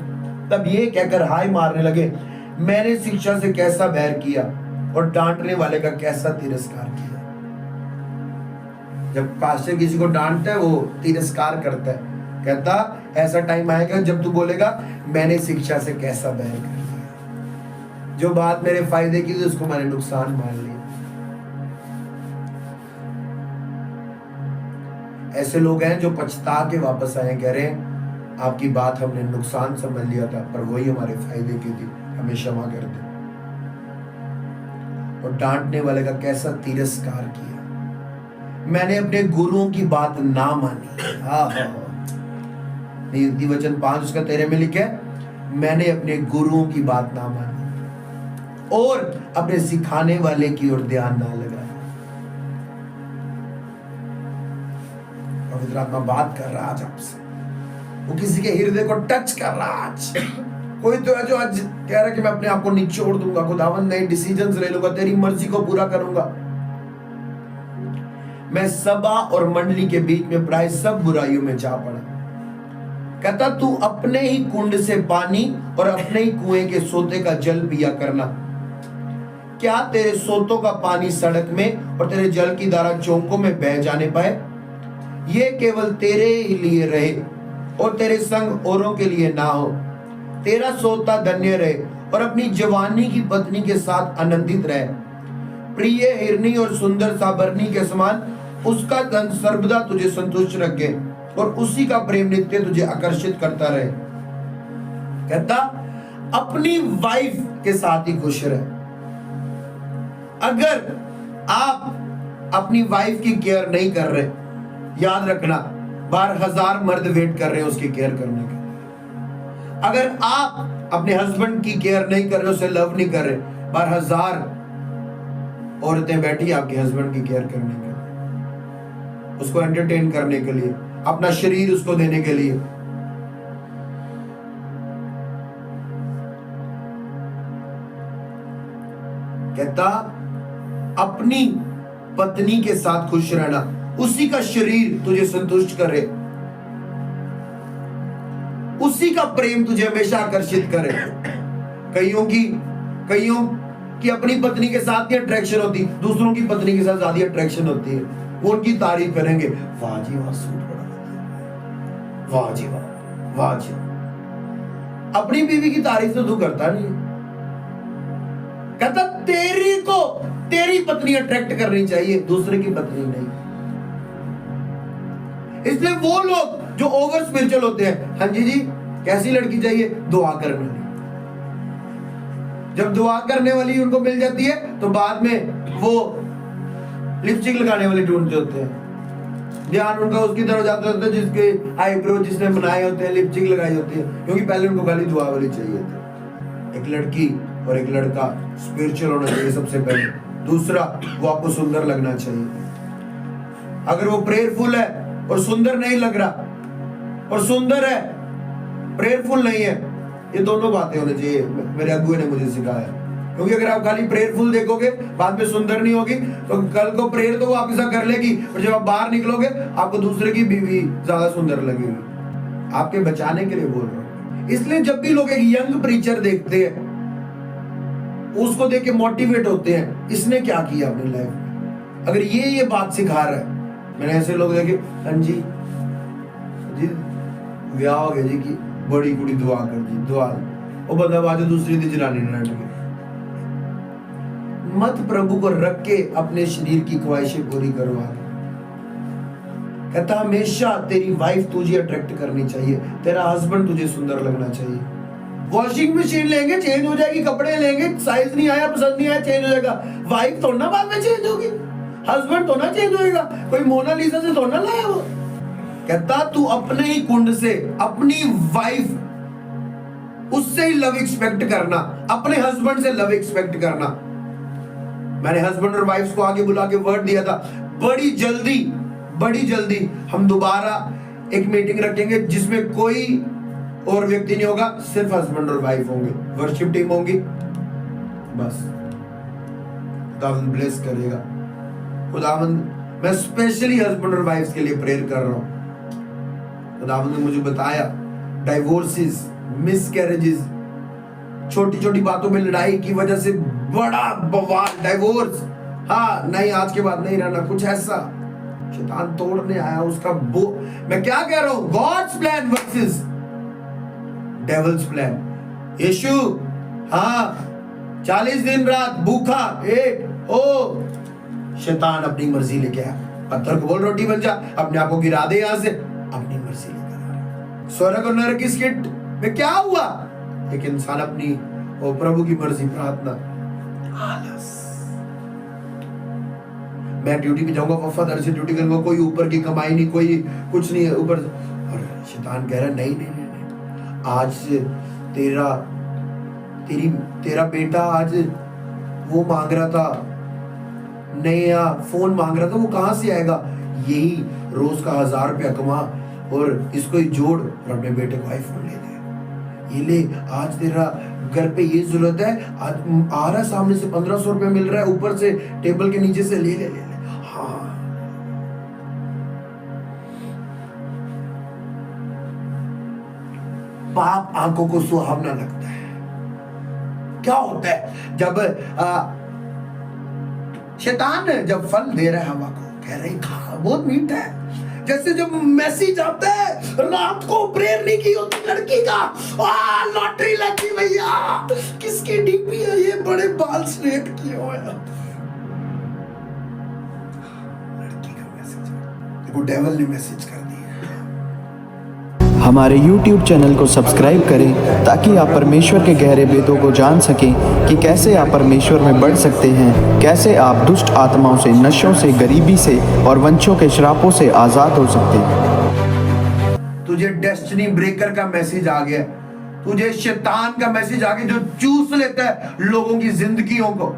तब ये कहकर हाय मारने लगे, मैंने शिक्षा से कैसा बैर किया और डांटने वाले का कैसा तिरस्कार किया। जब पास्टर किसी को डांटता है वो तिरस्कार करता है, कहता ऐसा टाइम आएगा जब तू बोलेगा मैंने शिक्षा से कैसा बैर कर लिया, जो बात मेरे फायदे की थी उसको मैंने नुकसान मान लिया। ऐसे लोग हैं जो पछता के वापस आए, कह रहे हैं आपकी बात हमने नुकसान समझ लिया था पर वही हमारे फायदे की थी, हमें क्षमा कर दे। और डांटने वाले का कैसा तिरस्कार किया, मैंने अपने गुरुओं की बात ना मानी। नीति वचन 5 उसका 13 में लिखा है, मैंने अपने गुरुओं की बात ना मानी और अपने सिखाने वाले की ओर ध्यान ना लगाया। पवित्र आत्मा बात कर रहा आज आपसे, वो किसी के हृदय को टच कर रहा आज। कोई तो है जो आज कह रहा है कि मैं अपने आप को निचोड़ दूंगा, खुदावन नए डिसीजंस ले लूंगा, तेरी मर्जी को पूरा करूंगा। मैं सभा और मंडली के बीच में प्राय सब बुराइयों में जा पड़ा। कहता तू अपने ही कुंड से पानी और अपने ही कुएं के सोते का जल पिया करना, क्या तेरे सोतों का पानी सड़क में और तेरे जल की धारा चौकों में बह जाने पाए? ये केवल तेरे ही लिए रहे और तेरे संग औरों के लिए ना हो। तेरा सोता धन्य रहे और अपनी जवानी की पत्नी के साथ आनंदित रहे। प्रिय हिरनी और सुंदर साबरनी के समान उसका धन सर्वदा तुझे संतुष्ट रखे। और उसी का प्रेम नित्य तुझे आकर्षित करता रहे। कहता अपनी वाइफ के साथ ही खुश रहे। अगर आप अपनी वाइफ की केयर नहीं कर रहे, याद रखना बाहर 1000 मर्द वेट कर रहे हैं उसकी केयर करने के। अगर आप अपने हस्बैंड की केयर नहीं कर रहे, उसे लव नहीं कर रहे, बाहर 1000 औरतें बैठी आपके हस्बैंड की केयर करने के लिए, उसको एंटरटेन करने के लिए, अपना शरीर उसको देने के लिए। कहता अपनी पत्नी के साथ खुश रहना, उसी का शरीर तुझे संतुष्ट करे, उसी का प्रेम तुझे हमेशा आकर्षित करे। कईयों की अपनी पत्नी के साथ ही अट्रैक्शन होती, दूसरों की पत्नी के साथ ज्यादा अट्रैक्शन होती है। वो उनकी तारीफ करेंगे, वाह जी वाह, सूट बड़ा, वाह जी वाह, वाह जी। अपनी बीवी की तारीफ तो तू करता नहीं। कहता तेरी पत्नी अट्रैक्ट करनी चाहिए, दूसरे की पत्नी नहीं। इसलिए वो लोग जो ओवर स्पिरिचुअल होते हैं, हाँ जी कैसी लड़की चाहिए, दुआ करने वाली। जब दुआ करने वाली उनको मिल जाती है तो बाद में वो लिपस्टिक लगाने वाले ढूंढते होते हैं। ध्यान उनका उसकी तरफ जाता होता है जिसके आईब्रो जिसने बनाए होते हैं, लिपस्टिक लगाई होती है, क्योंकि पहले उनको खाली दुआ वाली चाहिए थी। एक लड़की और एक लड़का स्पिरिचुअल होना चाहिए सबसे पहले। दूसरा, वो आपको सुंदर लगना चाहिए। अगर वो प्रेयरफुल है और सुंदर नहीं लग रहा, और सुंदर है प्रेयरफुल नहीं है, ये दोनों बातें होनी चाहिए। मेरे अगुए ने मुझे सिखाया। क्योंकि अगर आप खाली प्रेयरफुल देखोगे, बाद में सुंदर नहीं होगी, तो कल को प्रेयर तो वो आपके साथ कर लेगी, और जब आप बाहर निकलोगे आपको दूसरे की बीवी ज्यादा सुंदर लगेगी। आपके बचाने के लिए बोल रहा हूं। इसलिए जब भी लोग एक यंग प्रीचर देखते हैं, उसको देख के मोटिवेट होते हैं, इसने क्या किया अपनी लाइफ में। अगर ये बात सिखा रहा है, मैंने ऐसे लोग देखे, हाँ जी ब्याह हो गया जी की बड़ी कुड़ी दुआ कर दी, दुआ वो बंदा बाजू दूसरी दी जनानी न लगे। मत प्रभु को रख के अपने शरीर की ख्वाहिशें पूरी करवा। कहता हमेशा तेरी वाइफ तुझे अट्रैक्ट करनी चाहिए, तेरा हस्बैंड तुझे सुंदर लगना चाहिए। वॉशिंग मशीन लेंगे चेंज हो जाएगी, कपड़े लेंगे साइज नहीं आया पसंद नहीं आया चेंज हो जाएगा, वाइफ तो ना बाद में चेंज होगी, हस्बैंड तो ना चेंज होएगा, कोई मोनालिसा से तो ना लाया वो। कहता तू अपने ही कुंड से अपनी वाइफ उससे ही लव एक्सपेक्ट करना, अपने हस्बैंड से लव एक्सपेक्ट करना। मैंने हस्बैंड और वाइफ को आगे बुला के वर्ड दिया था, बड़ी जल्दी हम दोबारा एक मीटिंग रखेंगे जिसमें कोई और व्यक्ति नहीं होगा, सिर्फ हस्बैंड और वाइफ होंगे, वर्शिप टीम होंगी, बस। खुदावंद ब्लेस करेगा। खुदावंद, मैं स्पेशली हस्बैंड और वाइफ के लिए प्रेयर कर रहा हूं। खुदावंद ने मुझे बताया डाइवोर्सेस, मिसकैरेजेस, छोटी छोटी बातों में लड़ाई की वजह से बड़ा बवाल, डाइवोर्स, हाँ नहीं आज के बाद नहीं रहना, कुछ ऐसा शैतान तोड़ने आया उसका मैं क्या कह रहा हूं, God's plan versus devil's plan. Yeshu हाँ 40 दिन रात भूखा, शैतान अपनी मर्जी लेके आया, पत्थर को बोल रोटी बन जा, अपने आप को गिरा दे यहां से, अपनी मर्जी लेकर आ रहा। स्वर्ग और नरक की स्किट में क्या हुआ, एक इंसान अपनी और प्रभु की मर्जी प्रार्थना, आलस। मैं ड्यूटी पे जाऊंगा, वफादारी से ड्यूटी करूंगा, कोई ऊपर की कमाई नहीं, कोई कुछ नहीं है ऊपर। और शैतान कह रहा नहीं, आज तेरा बेटा आज वो मांग रहा था, नया फोन मांग रहा था, वो कहां से आएगा, यही रोज का 1000 रुपया कमा और इसको ही जोड़ और अपने बेटे को आईफोन ले दे। ये ले, आज तेरा घर पे ये जरूरत है, आज आ रहा है सामने से 1500 रुपया मिल रहा है, ऊपर से टेबल के नीचे से ले ले। हाँ, पाप आंखों को सुहावना लगता है। क्या होता है जब शैतान जब फल दे रहा है हवा को, कह रहे खा, बहुत मीठा है। जैसे जब मैसेज आता है रात को, प्रेयर नहीं की होती लड़की का, लॉटरी लगी भैया, किसकी डीपी है ये, बड़े बाल स्ट्रेट किए हुए, लड़की का मैसेज, देखो डेविल ने मैसेज कर दिया, हमारे YouTube चैनल को सब्सक्राइब करें ताकि आप परमेश्वर के गहरे भेदों को जान सकें कि कैसे आप परमेश्वर में बढ़ सकते हैं, कैसे आप दुष्ट आत्माओं से, नशों से, गरीबी से और वंशों के श्रापों से आज़ाद हो सकते हैं। तुझे डेस्टिनी ब्रेकर का मैसेज आ गया, तुझे शैतान का मैसेज आ गया जो चूस लेता है लोगों की जिंदगियों को।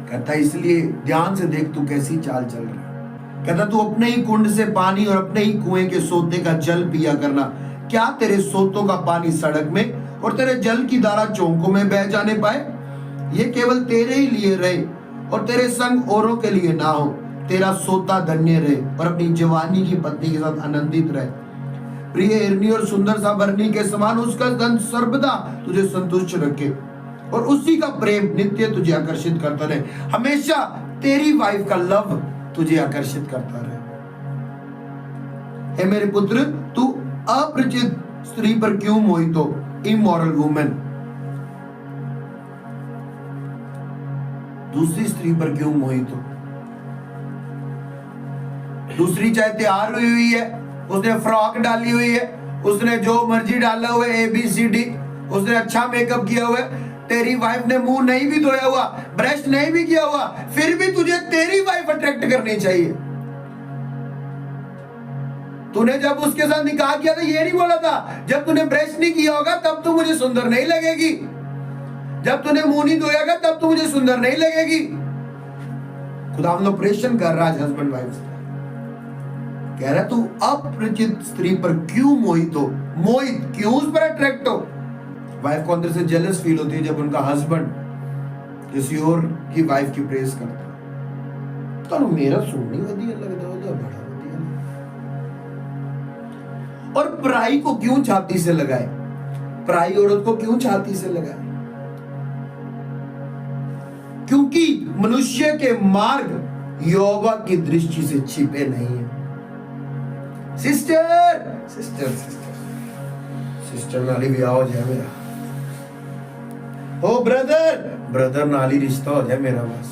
कहता इसलिए ध्यान से देख तू कैसी चाल चल रही है। कहता तू अपने ही कुंड से पानी और अपने ही कुएं के सोते का जल पिया करना। क्या तेरे सोतों का पानी सड़क में और तेरे जल की धारा चौकों में बह जाने पाए? ये केवल तेरे ही लिए रहे और तेरे संग औरों के लिए ना हो। तेरा सोता धन्य रहे और अपनी जवानी की पत्नी के साथ आनंदित रहे। प्रिय हिरनी और सुंदर सा बरनी के समान उसका धन सर्वदा तुझे संतुष्ट रखे और उसी का प्रेम नित्य तुझे आकर्षित करता रहे। हमेशा तेरी वाइफ का लव तुझे आकर्षित करता रहे। हे मेरे पुत्र, तू अपरिचित स्त्री पर क्यों मोहित हो, इमोरल वुमेन? दूसरी स्त्री पर क्यों मोहित हो? दूसरी चाहे तैयार हुई है, उसने फ्रॉक डाली हुई है, उसने जो मर्जी डाला हुआ है, ABCD, उसने अच्छा मेकअप किया हुआ है, तेरी वाइफ ने मुंह नहीं भी धोया हुआ, ब्रश नहीं भी किया हुआ, फिर भी तुझे तेरी वाइफ अट्रैक्ट करनी चाहिए। तूने जब उसके साथ निकाह किया था ये नहीं बोला था जब तूने ब्रश नहीं किया होगा तब तू मुझे सुंदर नहीं लगेगी, जब तूने मुंह नहीं धोया होगा तब तू मुझे सुंदर नहीं लगेगी। खुदावंद ऑपरेशन कर रहा है हस्बैंड वाइफ से, कह रहा तू अपरिचित स्त्री पर क्यों मोहित हो? मोहित क्यों उस पर अट्रैक्ट हो? वाइफ को अंदर से जेलस फील होती है जब उनका हस्बैंड किसी और की वाइफ की प्रेज करता है। तो मेरा सुननी वधिया लगता है, बड़ा वधिया। और पराई को क्यों छाती से लगाए? पराई औरत को क्यों छाती से लगाए? क्योंकि मनुष्य के मार्ग यहोवा की दृष्टि से छिपे नहीं है। सिस्टर सिस्टर सिस्टर सिस्टर नाली ब्याह हो जाए मेरा। ओ ब्रदर ब्रदर नाली रिश्ता हो जाए मेरा बस।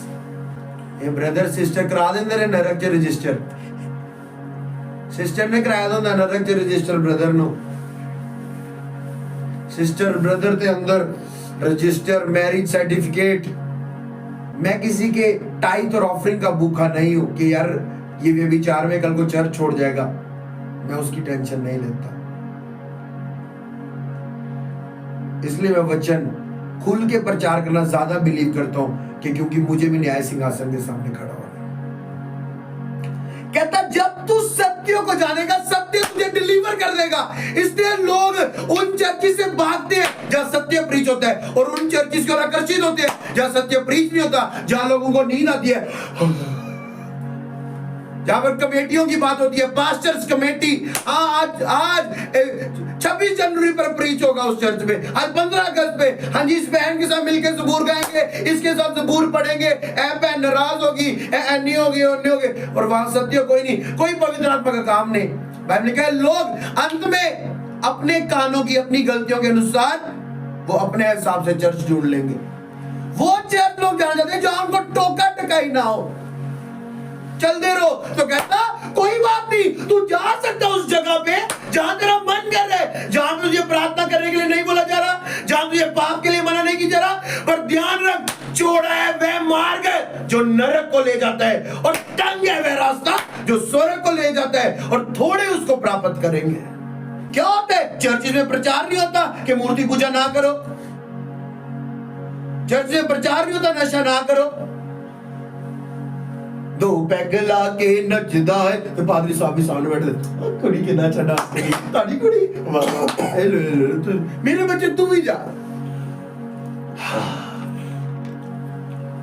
ये ब्रदर सिस्टर करा दे मेरे नरक च रजिस्टर। सिस्टर ने कराया दो नरक च register brother no. Sister brother के अंदर रजिस्टर मैरिज सर्टिफिकेट। मैं किसी के टाइथ और ऑफरिंग का भूखा नहीं हूं कि यार ये व्यभिचार में कल को चर्च छोड़ जाएगा, मैं उसकी टेंशन नहीं लेता। इसलिए मैं वचन खुल के प्रचार करना ज्यादा बिलीव करता हूं कि क्योंकि मुझे भी न्याय सिंहासन के सामने खड़ा होना। कहता जब तू सत्य को जानेगा सत्य तुझे डिलीवर कर देगा। इसलिए लोग उन चर्चिस से भागते हैं जहां सत्य प्रीच होता है और उन चर्चिस की ओर आकर्षित होते हैं जहां सत्य प्रीच नहीं होता, जहां लोगों को नींद आती है, जहां पर कमेटियों की बात होती है, पास्टर्स कमेटी। आज 26 जनवरी पर प्रीच होगा उस चर्च में, आज 15 अगस्त पे, हाँ जी इस बहन के साथ मिलकर ज़बूर गाएंगे, इसके साथ ज़बूर पढ़ेंगे, बहन नाराज होगी, नहीं होगी और नहीं होगी, और वहां सत्य कोई नहीं, कोई पवित्र आत्मा का काम नहीं। बाइबल ने कहा लोग अंत में अपने कानों की अपनी गलतियों के अनुसार वो अपने हिसाब से चर्च ढूंढ लेंगे। वो चर्च लोग जाना चाहते हैं जहां उनको टोका टकाई ना हो, चल दे रहो। तो कहता कोई बात नहीं, तू जा सकता उस जगह पे जहां तेरा मन कर रहा है, जहां तुझे प्रार्थना करने के लिए नहीं बोला जा रहा, जहां तुझे पाप के लिए मना नहीं किया जा रहा, पर ध्यान रख चौड़ा है वह मार्ग है जो नरक को ले जाता है और तंग है वह रास्ता जो स्वर्ग को ले जाता है और थोड़े उसको प्राप्त करेंगे। क्या होता है चर्च में प्रचार नहीं होता कि मूर्ति पूजा ना करो, चर्च में प्रचार नहीं होता नशा ना करो। दो पैग ला के नचदा है तो पादरी साहब भी सामने बैठे, कुड़ी के नाचा डांस करी ताड़ी कुड़ी, हेलो हेलो मेरे बच्चे तू भी जा।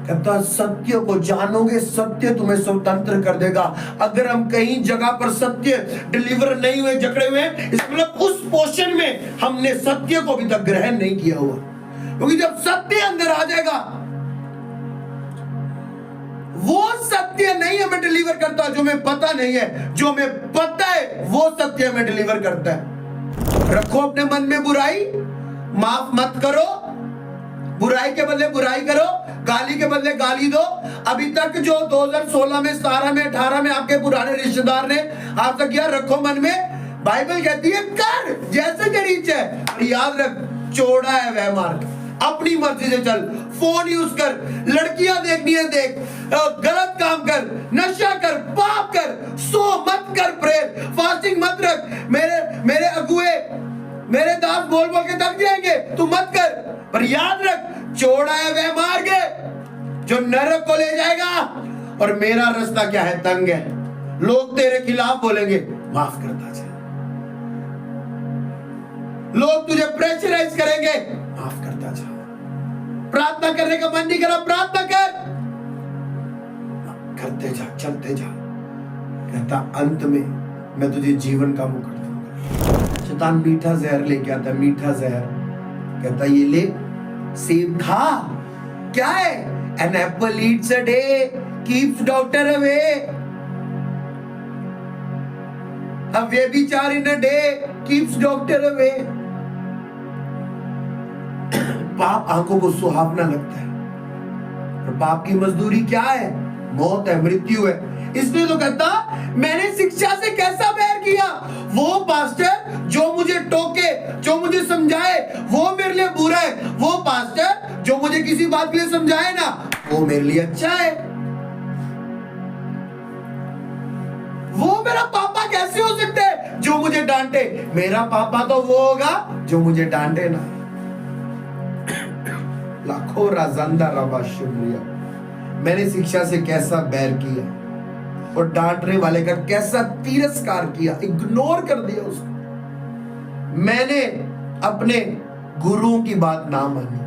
कहता सत्य को जानोगे सत्य तुम्हें स्वतंत्र कर देगा। अगर हम कहीं जगह पर सत्य डिलीवर नहीं हुए, जकड़े हुए, इसका मतलब उस पोर्शन में हमने सत्य को अभी तक ग्रहण नहीं किया हुआ। क्योंकि जब सत्य अंदर आ जाएगा, वो सत्य नहीं हमें डिलीवर करता जो हमें पता नहीं है, जो हमें पता है वो सत्य हमें डिलीवर करता है। रखो अपने मन में बुराई, माफ मत करो, बुराई के बदले बुराई करो, गाली के बदले गाली दो। अभी तक जो 2016 में, 17 में, 18 में आपके पुराने रिश्तेदार ने आपसे किया, रखो मन में। बाइबल कहती है कर जैसे तेरी इच्छा है, और याद रख चौड़ा है वह मार्ग, अपनी मर्जी से चल। फोन यूज कर, लड़कियां देखनी है देख, गलत काम कर, नशा कर, पाप कर, सो मत कर, प्रेयर फास्टिंग मत रख। मेरे अगुए, मेरे दास बोल बोल के थक जाएंगे, तू मत कर। पर याद रख चौड़ा है वह मार्ग जो नरक को ले जाएगा, और मेरा रास्ता क्या है, तंग है। लोग तेरे खिलाफ बोलेंगे, माफ करता जा। लोग तुझे प्रेशराइज करेंगे, माफ करता जा। प्रार्थना करने का मन नहीं करा, प्रार्थना कर, करते जा, चलते जा। कहता अंत में मैं तुझे जीवन का मुकुट दूंगा। शैतान मीठा जहर लेके आता है, मीठा जहर। कहता ये ले, सेब खा। क्या है? An apple eats a day keeps doctor away. A व्यभिचार in a day keeps doctor away. पाप आंखों को सुहावना लगता है, और पाप की मजदूरी क्या है? मौत है, मृत्यु है। इसलिए तो कहता मैंने शिक्षा से कैसा बैर किया। वो पास्टर जो मुझे टोके, जो मुझे समझाए, वो मेरे लिए बुरा है। वो पास्टर जो मुझे किसी बात के लिए समझाए ना, वो मेरे लिए अच्छा है। वो मेरा पापा कैसे हो सकते है जो मुझे डांटे? मेरा पापा तो वो होगा जो मुझे डांटे ना। लाखों राजंदा रबा शुक्रिया। मैंने शिक्षा से कैसा बैर किया, और डांटने वाले का कैसा तिरस्कार किया, इग्नोर कर दिया उसको। मैंने अपने गुरुओं की बात ना मानी,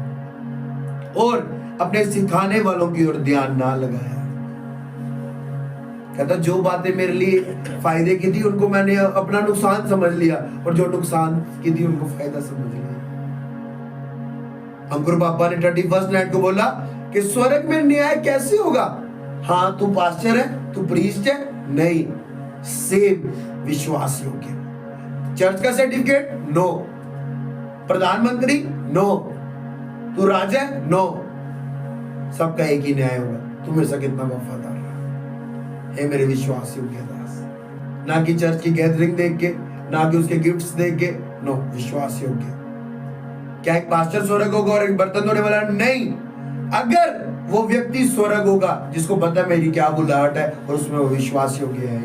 और अपने सिखाने वालों की ओर ध्यान ना लगाया। कहता जो बातें मेरे लिए फायदे की थी उनको मैंने अपना नुकसान समझ लिया, और जो नुकसान की थी उनको फायदा समझ लिया। अंकुर पापा ने 31st नाइट को बोला कि स्वर्ग में न्याय कैसे होगा? हाँ तू पास्टर है, तू प्रीस्ट है, नहीं, सेम विश्वास योग्य। चर्च का सर्टिफिकेट नो, प्रधानमंत्री नो, तू राजा है नो, सबका एक ही न्याय होगा। तू मेरे साथ कितना वफादार रहा है मेरे विश्वास योग्य दास। ना कि चर्च की गैदरिंग देख के, ना कि उसके गिफ्ट्स देख के, नो, विश्वास योग्य। क्या एक पास्टर स्वर्ग होगा और एक बर्तन धोने वाला नहीं? अगर वो व्यक्ति स्वर्ग होगा जिसको पता है मेरी क्या बुलाहट है, और उसमें वो विश्वास योग्य है।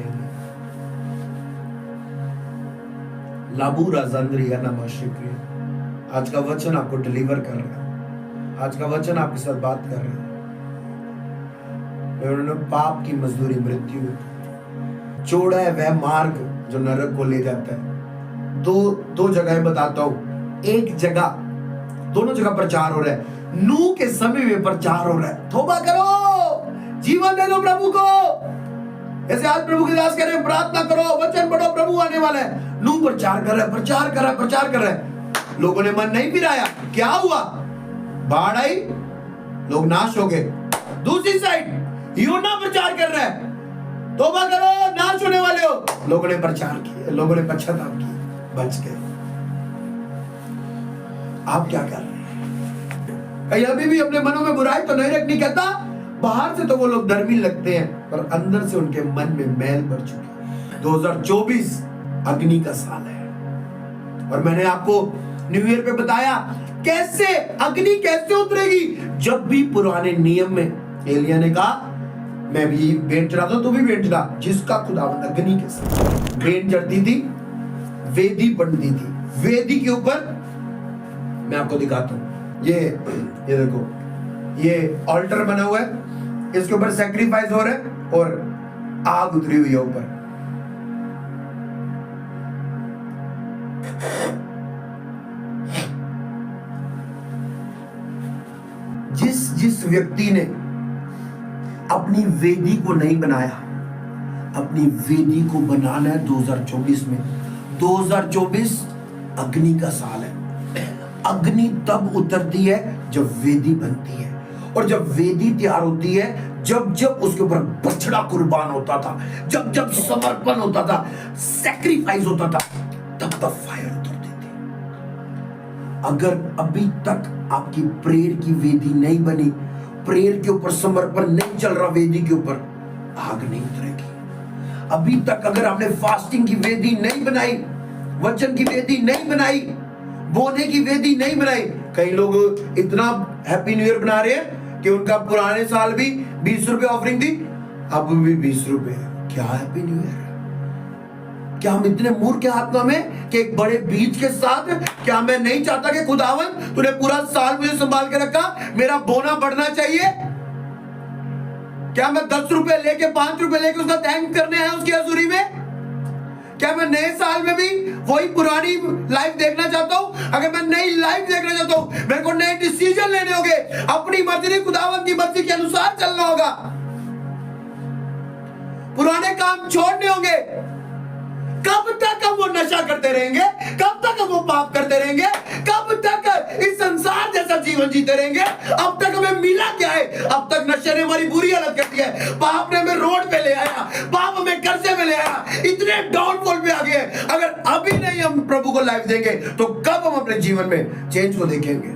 लाबू राजंद्रिया नमस्कार। आज का वचन आपको डिलीवर कर रहा है, आज का वचन आपके साथ बात कर रहा है। उन्होंने पाप की मजदूरी मृत्यु, चौड़ा है वह मार्ग जो नरक को ले जाता है। दो जगह बताता हूं। एक जगह, दोनों जगह प्रचार हो रहा है। नूह के समय में प्रचार हो रहा है, तौबा करो, जीवन दे दो प्रभु को। ऐसे आज प्रभु की दास कह रहे हैं, प्रार्थना करो, वचन पढ़ो, प्रभु आने वाला है। नूह प्रचार कर रहा है, प्रचार कर रहा है, प्रचार कर रहा है। लोगों ने मन नहीं फिराया, क्या हुआ? बाढ़ आई, लोग नाश हो गए। दूसरी साइड यूना प्रचार कर रहा है, तौबा करो, नाश होने वाले हो। लोगों ने प्रचार किया, लोगों ने पश्चाताप किया, बच गए। आप क्या कर रहे हैं? कहीं अभी भी अपने मनों में बुराई तो नहीं रखनी। कहता बाहर से तो वो लोग धर्मी लगते हैं, पर अंदर से उनके मन में मैल भर चुकी है। 2024 अग्नि का साल है, और मैंने आपको न्यू ईयर पे बताया कैसे अग्नि कैसे उतरेगी। जब भी पुराने नियम में एलिया ने कहा मैं भी भेंट चढ़ाता, तू भी भेंट चढ़ा, जिसका खुदावंद अग्नि के साथ भेंट चढ़ती थी, वेदी बनती थी। वेदी के ऊपर मैं आपको दिखाता हूं, ये देखो, ये ऑल्टर बना हुआ है, इसके ऊपर सैक्रिफाइस हो रहा है, और आग उतरी हुई है ऊपर। जिस व्यक्ति ने अपनी वेदी को नहीं बनाया, अपनी वेदी को बनाना है 2024 में। 2024 अग्नि का साल है। अग्नि तब उतरती है जब वेदी बनती है, और जब वेदी तैयार होती है, जब उसके ऊपर बछड़ा कुर्बान होता था, जब समर्पण होता था, सैक्रिफाइस होता था, तब फायर उतरती थी। अगर अभी तक आपकी प्रेयर की वेदी नहीं बनी, प्रेयर के ऊपर समर्पण नहीं चल रहा, वेदी के ऊपर आग नहीं उतरेगी। अभी तक अगर आपने फास्टिंग की वेदी नहीं बनाई, वचन की वेदी नहीं बनाई, बोने की वेदी नहीं बनाई, कई लोग इतना हैप्पी न्यू ईयर बना रहे हैं कि उनका पुराने साल भी 20 रुपए ऑफरिंग थी, अब भी 20 रुपए। क्या हैप्पी न्यू ईयर? क्या हम इतने मूर्ख हैं आत्मा में कि एक बड़े बीज के साथ, क्या मैं नहीं चाहता कि खुदावन तूने पूरा साल मुझे संभाल के रखा, मेरा बोना बढ़ना चाहिए? क्या मैं 10 रुपए लेके 5 रुपए लेके उसका थैंक करने आया उसकी हजूरी में? क्या मैं नए साल में भी वही पुरानी लाइफ देखना चाहता हूं? अगर मैं नई लाइफ देखना चाहता हूं, मेरे को नए डिसीजन लेने होंगे, अपनी मर्जी नहीं खुदावन की मर्जी के अनुसार चलना होगा, पुराने काम छोड़ने होंगे। कब तक हम वो नशा करते रहेंगे? कब तक हम वो पाप करते रहेंगे? कब तक इस संसार जैसा जीवन जीते रहेंगे? अब तक हमें मिला क्या है? अब तक नशे ने हमारी बुरी हालत कर दी है, पाप ने हमें रोड पे ले आया, पाप हमें कर्जे में ले आया, इतने डाउनफॉल पे आ गए। अगर अभी नहीं हम प्रभु को लाइफ देंगे तो कब हम अपने जीवन में चेंज को देखेंगे?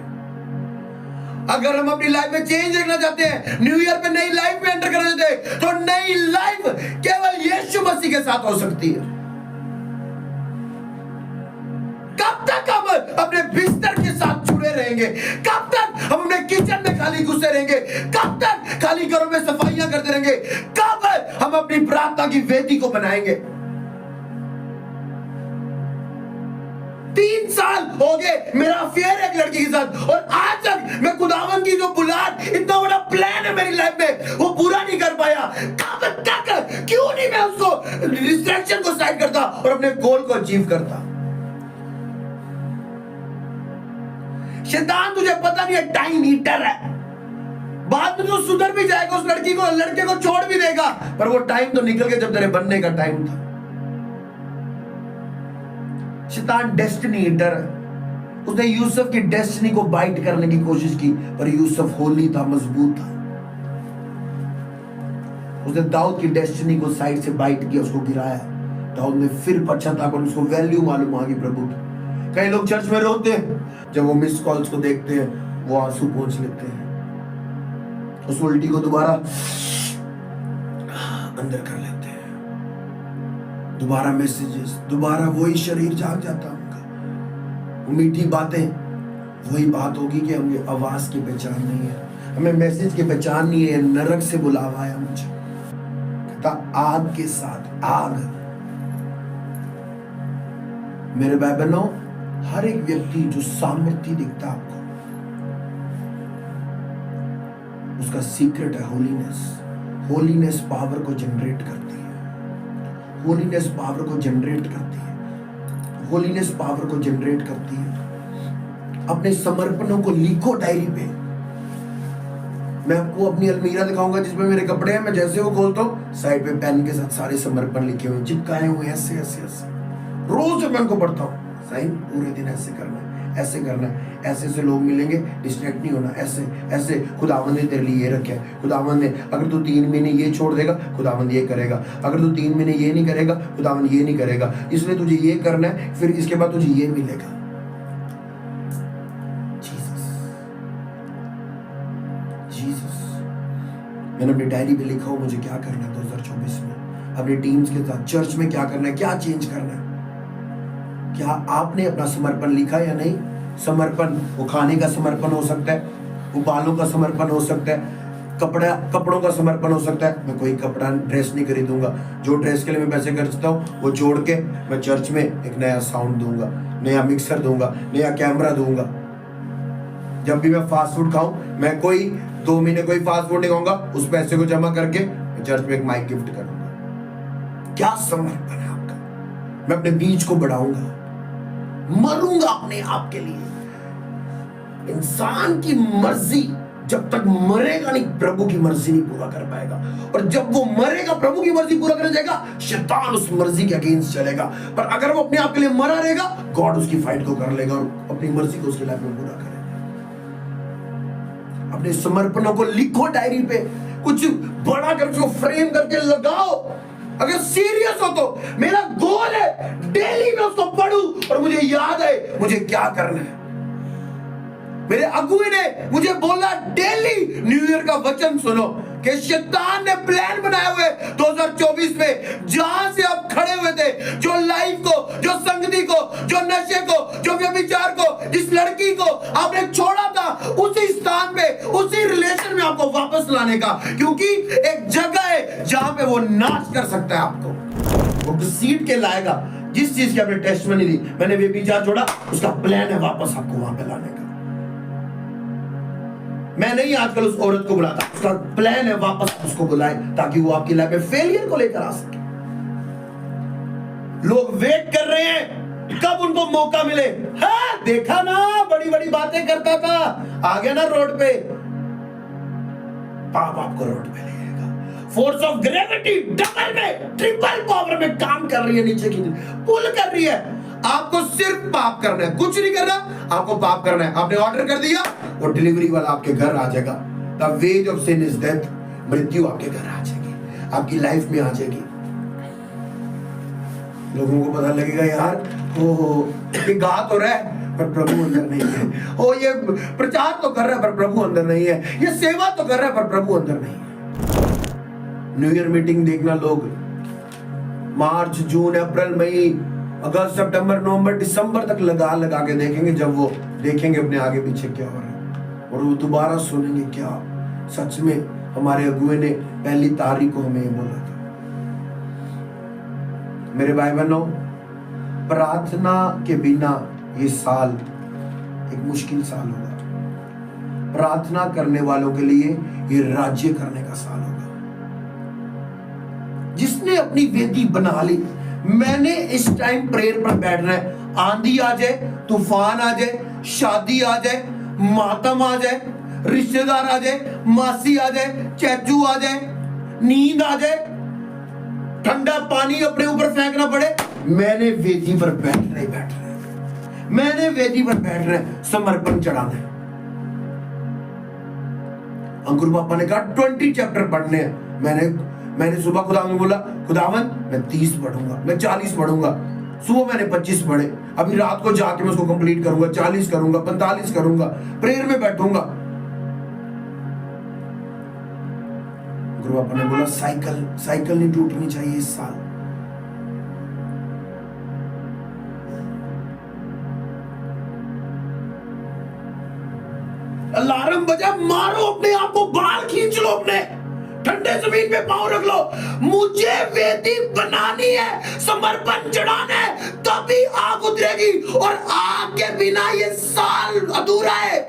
अगर हम अपनी लाइफ में चेंज देखना चाहते हैं, न्यू ईयर पे नई लाइफ में एंटर करना चाहते हैं, तो नई लाइफ केवल यीशु मसीह के साथ हो सकती है। कब तक हम अपने बिस्तर के साथ जुड़े रहेंगे? कब तक हम अपने किचन में खाली घुसे रहेंगे? कब तक खाली घरों में सफाइयां करते रहेंगे? कब हम अपनी प्रार्थना की वेदी को बनाएंगे? 3 साल हो गए मेरा अफेयर एक लड़की के साथ, और आज तक मैं खुदावन की जो बुलाहट, इतना बड़ा प्लान है मेरी लाइफ में, वो पूरा नहीं कर पाया। कब तक? क्यों नहीं मैं उसको डिस्ट्रैक्शन को साइड करता और अपने गोल को अचीव करता? शैतान तुझे पता नहीं है, टाइम ईटर है। बाद में तो सुधर भी जाएगा, उस लड़की को, लड़के को छोड़ भी देगा, पर वो टाइम तो निकल गया जब तेरे बनने का टाइम था। शैतान डेस्टिनी ईटर है। उसने यूसुफ की डेस्टिनी को बाइट करने की कोशिश की, पर यूसुफ होली था, मजबूत था। उसने दाऊद की डेस्टिनी को साइड से बाइट किया, उसको गिराया। दाऊद ने फिर पश्चाताप, उसको वैल्यू मालूम आ गई प्रभु की। कई लोग चर्च में रोते हैं, जब वो मिस कॉल्स को देखते हैं वो आंसू पोंछ लेते हैं, उस उल्टी को दोबारा अंदर कर लेते हैं, दोबारा मैसेजेस, दोबारा वही शरीर जाग जाता है उनका। वो मीठी बातें, वही बात होगी कि हमें आवाज की पहचान नहीं है, हमें मैसेज की पहचान नहीं है, नरक से बुलावा है मुझे। कहता आग के साथ आग। मेरे भाई बहनों, हर एक व्यक्ति जो सामर्थ्य दिखता आपको, उसका सीक्रेट है होलीनेस। होलीनेस पावर को जनरेट करती है। होलीनेस पावर को जनरेट करती है। होलीनेस पावर को जनरेट करती है। अपने समर्पणों को लिखो डायरी पे। मैं आपको अपनी अलमीरा दिखाऊंगा जिसमें मेरे कपड़े हैं, मैं जैसे वो खोलता हूँ साइड पे पेन के साथ सारे समर्पण लिखे हुए, चिपकाए हुए, ऐसे ऐसे ऐसे। रोज जब मैं उनको पढ़ता हूँ, साइन पूरे दिन ऐसे करना है, ऐसे करना है, ऐसे से लोग मिलेंगे, डिस्ट्रैक्ट नहीं होना, ऐसे ऐसे। खुदावंद ने तेरे लिए ये रखा है, खुदावंद ने अगर तू 3 महीने ये छोड़ देगा, खुदावंद ये करेगा, अगर तू 3 महीने ये नहीं करेगा, खुदावंद ये नहीं करेगा, इसलिए तुझे ये करना है, फिर इसके बाद तुझे ये मिलेगा। Jesus, Jesus. मैंने अपनी डायरी पे लिखा हो मुझे क्या करना है 2024 में, अपनी टीम्स के साथ, चर्च में क्या करना है, क्या चेंज करना है। क्या आपने अपना समर्पण लिखा या नहीं? समर्पण, वो खाने का समर्पण हो सकता है, वो बालों का समर्पण हो सकता है, कपड़ों का समर्पण हो सकता है। मैं कोई कपड़ा ड्रेस नहीं खरीदूंगा, जो ड्रेस के लिए मैं पैसे खर्चता हूँ वो जोड़ के मैं चर्च में एक नया साउंड दूंगा, नया मिक्सर दूंगा, नया कैमरा दूंगा। जब भी मैं फास्ट फूड खाऊं, मैं कोई 2 महीने कोई फास्ट फूड नहीं खाऊंगा, उस पैसे को जमा करके मैं चर्च में एक माइक गिफ्ट करूंगा। क्या समर्पण है आपका? मैं अपने बीज को बढ़ाऊंगा, मरूंगा अपने आप के लिए। इंसान की मर्जी जब तक मरेगा नहीं, प्रभु की मर्जी नहीं पूरा कर पाएगा, और जब वो मरेगा प्रभु की मर्जी पूरा करने जाएगा, शैतान उस मर्जी के अगेंस्ट चलेगा। पर अगर वो अपने आप के लिए मरा रहेगा, गॉड उसकी फाइट को कर लेगा और अपनी मर्जी को उसकी लाइफ में पूरा करेगा। अपने समर्पणों को लिखो डायरी पे, कुछ बड़ा कर उसको फ्रेम करके लगाओ। अगर सीरियस हो तो मेरा गोल है डेली मैं उसको पढूं और मुझे याद है मुझे क्या करना है। मेरे अगुए ने मुझे बोला डेली न्यू ईयर का वचन सुनो कि शैतान ने प्लान बनाए हुए 2024 में, जहां से आप खड़े हुए थे, जो लाइफ को, जो संगति को, जो नशे को, जो व्यभिचार को, जिस लड़की को आपने छोड़ा था, उसी स्थान पे, उसी रिलेशन में आपको वापस लाने का, क्योंकि एक जगह है जहां पे वो नाश कर सकता है आपको, वो घसीट के लाएगा। जिस चीज की आपने टेस्टमनी दी, मैंने व्यभिचार छोड़ा, उसका प्लान है वापस आपको वहां पे लाने का। मैं नहीं आजकल उस औरत को बुलाता, उसका प्लान है वापस उसको बुलाए ताकि वो आपकी लाइफ में फेलियर को लेकर आ सके। लोग वेट कर रहे हैं कब उनको मौका मिले। हाँ, देखा ना, बड़ी बड़ी बातें करता था, आ गया ना रोड पे, पाप आपको रोड पे ले आएगा। फोर्स ऑफ ग्रेविटी डबल में, ट्रिपल पावर में काम कर रही है, नीचे की पुल कर रही है। आपको सिर्फ पाप करना है, कुछ नहीं करना, आपको पाप करना है। आपने ऑर्डर कर दिया, वो डिलीवरी वाला आपके घर आ जाएगा। The wages of sin is death, मृत्यु आपके घर आ जाएगी, आपकी लाइफ में आ जाएगी। लोगों को पता लगेगा यार, ये गा तो रहा है पर प्रभु अंदर नहीं है, ओ ये प्रचार तो कर रहा है पर प्रभु अंदर नहीं है, ये सेवा तो कर रहा है पर प्रभु अंदर नहीं है। न्यू ईयर मीटिंग देखना लोग, मार्च, जून, अप्रैल, मई, अगस्त, सितंबर, नवंबर, दिसंबर तक लगा के देखेंगे। जब वो देखेंगे अपने आगे पीछे क्या हो रहा है, और वो दोबारा सुनेंगे क्या सच में हमारे अगुए ने पहली तारीख को हमें ये बोला था। मेरे भाई बहनों, प्रार्थना के बिना ये साल एक मुश्किल साल होगा। प्रार्थना करने वालों के लिए ये राज्य करने का साल होगा। जिसने अपनी वेदी बना ली, मैंने इस टाइम प्रेयर पर बैठना है, आंधी आ जाए, तूफान आ जाए, शादी आ जाए, मातम आ जाए, रिश्तेदार आ जाए, मासी आ जाए, चैचू आ जाए, नींद आ जाए, ठंडा पानी अपने ऊपर फेंकना पड़े, मैंने वेदी पर बैठना ही बैठना है। मैंने वेदी पर बैठना है, समर्पण चढ़ाना है। अंकुर पापा ने कहा 20 चैप्टर पढ़ने हैं। मैंने सुबह खुदावन बोला, खुदावन मैं 30 पढ़ूंगा, मैं 40 पढ़ूंगा। सुबह मैंने 25 पढ़े, अभी रात को जाके मैं उसको कंप्लीट करूंगा, 40 करूंगा, 45 करूंगा, प्रेयर में बैठूंगा। गुरु पापा ने बोला साइकिल नहीं टूटनी चाहिए इस साल। अलार्म बजा, मारो अपने आप को, बाल खींच लो अपने, ठंडे जमीन पे पांव रख लो। मुझे वेदी बनानी है, समर्पण चढ़ाना है, तभी आग उतरेगी, और आग के बिना ये साल अधूरा है।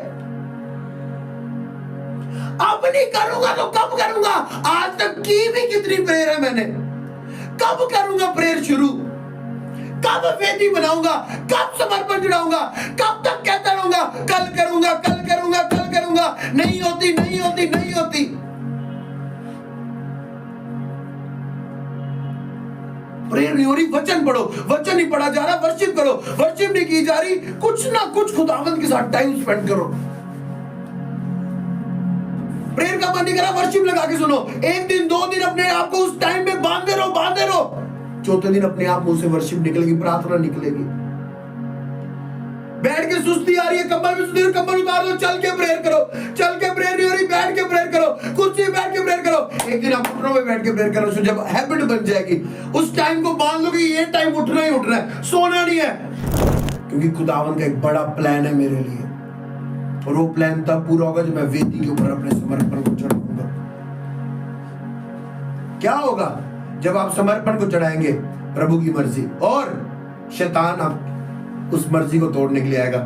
अब नहीं करूंगा तो कब करूंगा? आज तक की भी कितनी प्रेयर है मैंने, कब करूंगा प्रेयर शुरू? कब वेदी बनाऊंगा? कब समर्पण चढ़ाऊंगा? कब तक कहता रहूंगा कल करूंगा, कल करूंगा, कल करूंगा? नहीं होती, नहीं होती, नहीं होती। प्रेयर नहीं हो रही, वचन पढ़ो, वचन नहीं पढ़ा जा रहा, वर्शिप करो, वर्शिप नहीं की जा रही, कुछ ना कुछ खुदावंद के साथ टाइम स्पेंड करो। प्रेयर का मन नहीं करा, वर्शिप लगा के सुनो। एक दिन, 2 दिन अपने आप को उस टाइम में बांधे रहो, बांधे रहो। चौथे दिन अपने आप मुंह से वर्शिप निकलेगी, प्रार्थना निकलेगी। बैठ के सुस्ती आ रही है, कंबल में सुस्ती, कंबल उतार दो, चल के प्रेयर करो। चल के प्रेयर नहीं हो रही, बैठ के प्रेयर करो, कुर्सी पे बैठ के प्रेयर करो। एक दिन आप घुटनों में बैठ के प्रेयर करो, जब हैबिट बन जाएगी, उस टाइम को बांध लो कि ये टाइम उठना ही उठना है, सोना नहीं है। क्योंकि खुदावन का एक बड़ा प्लान है मेरे लिए, और वो प्लान तब पूरा होगा जब मैं वेदी के ऊपर अपने समर्पण को चढ़ाऊंगा। क्या होगा जब आप समर्पण को चढ़ाएंगे? प्रभु की मर्जी, और शैतान आप उस मर्जी को तोड़ने के लिए आएगा।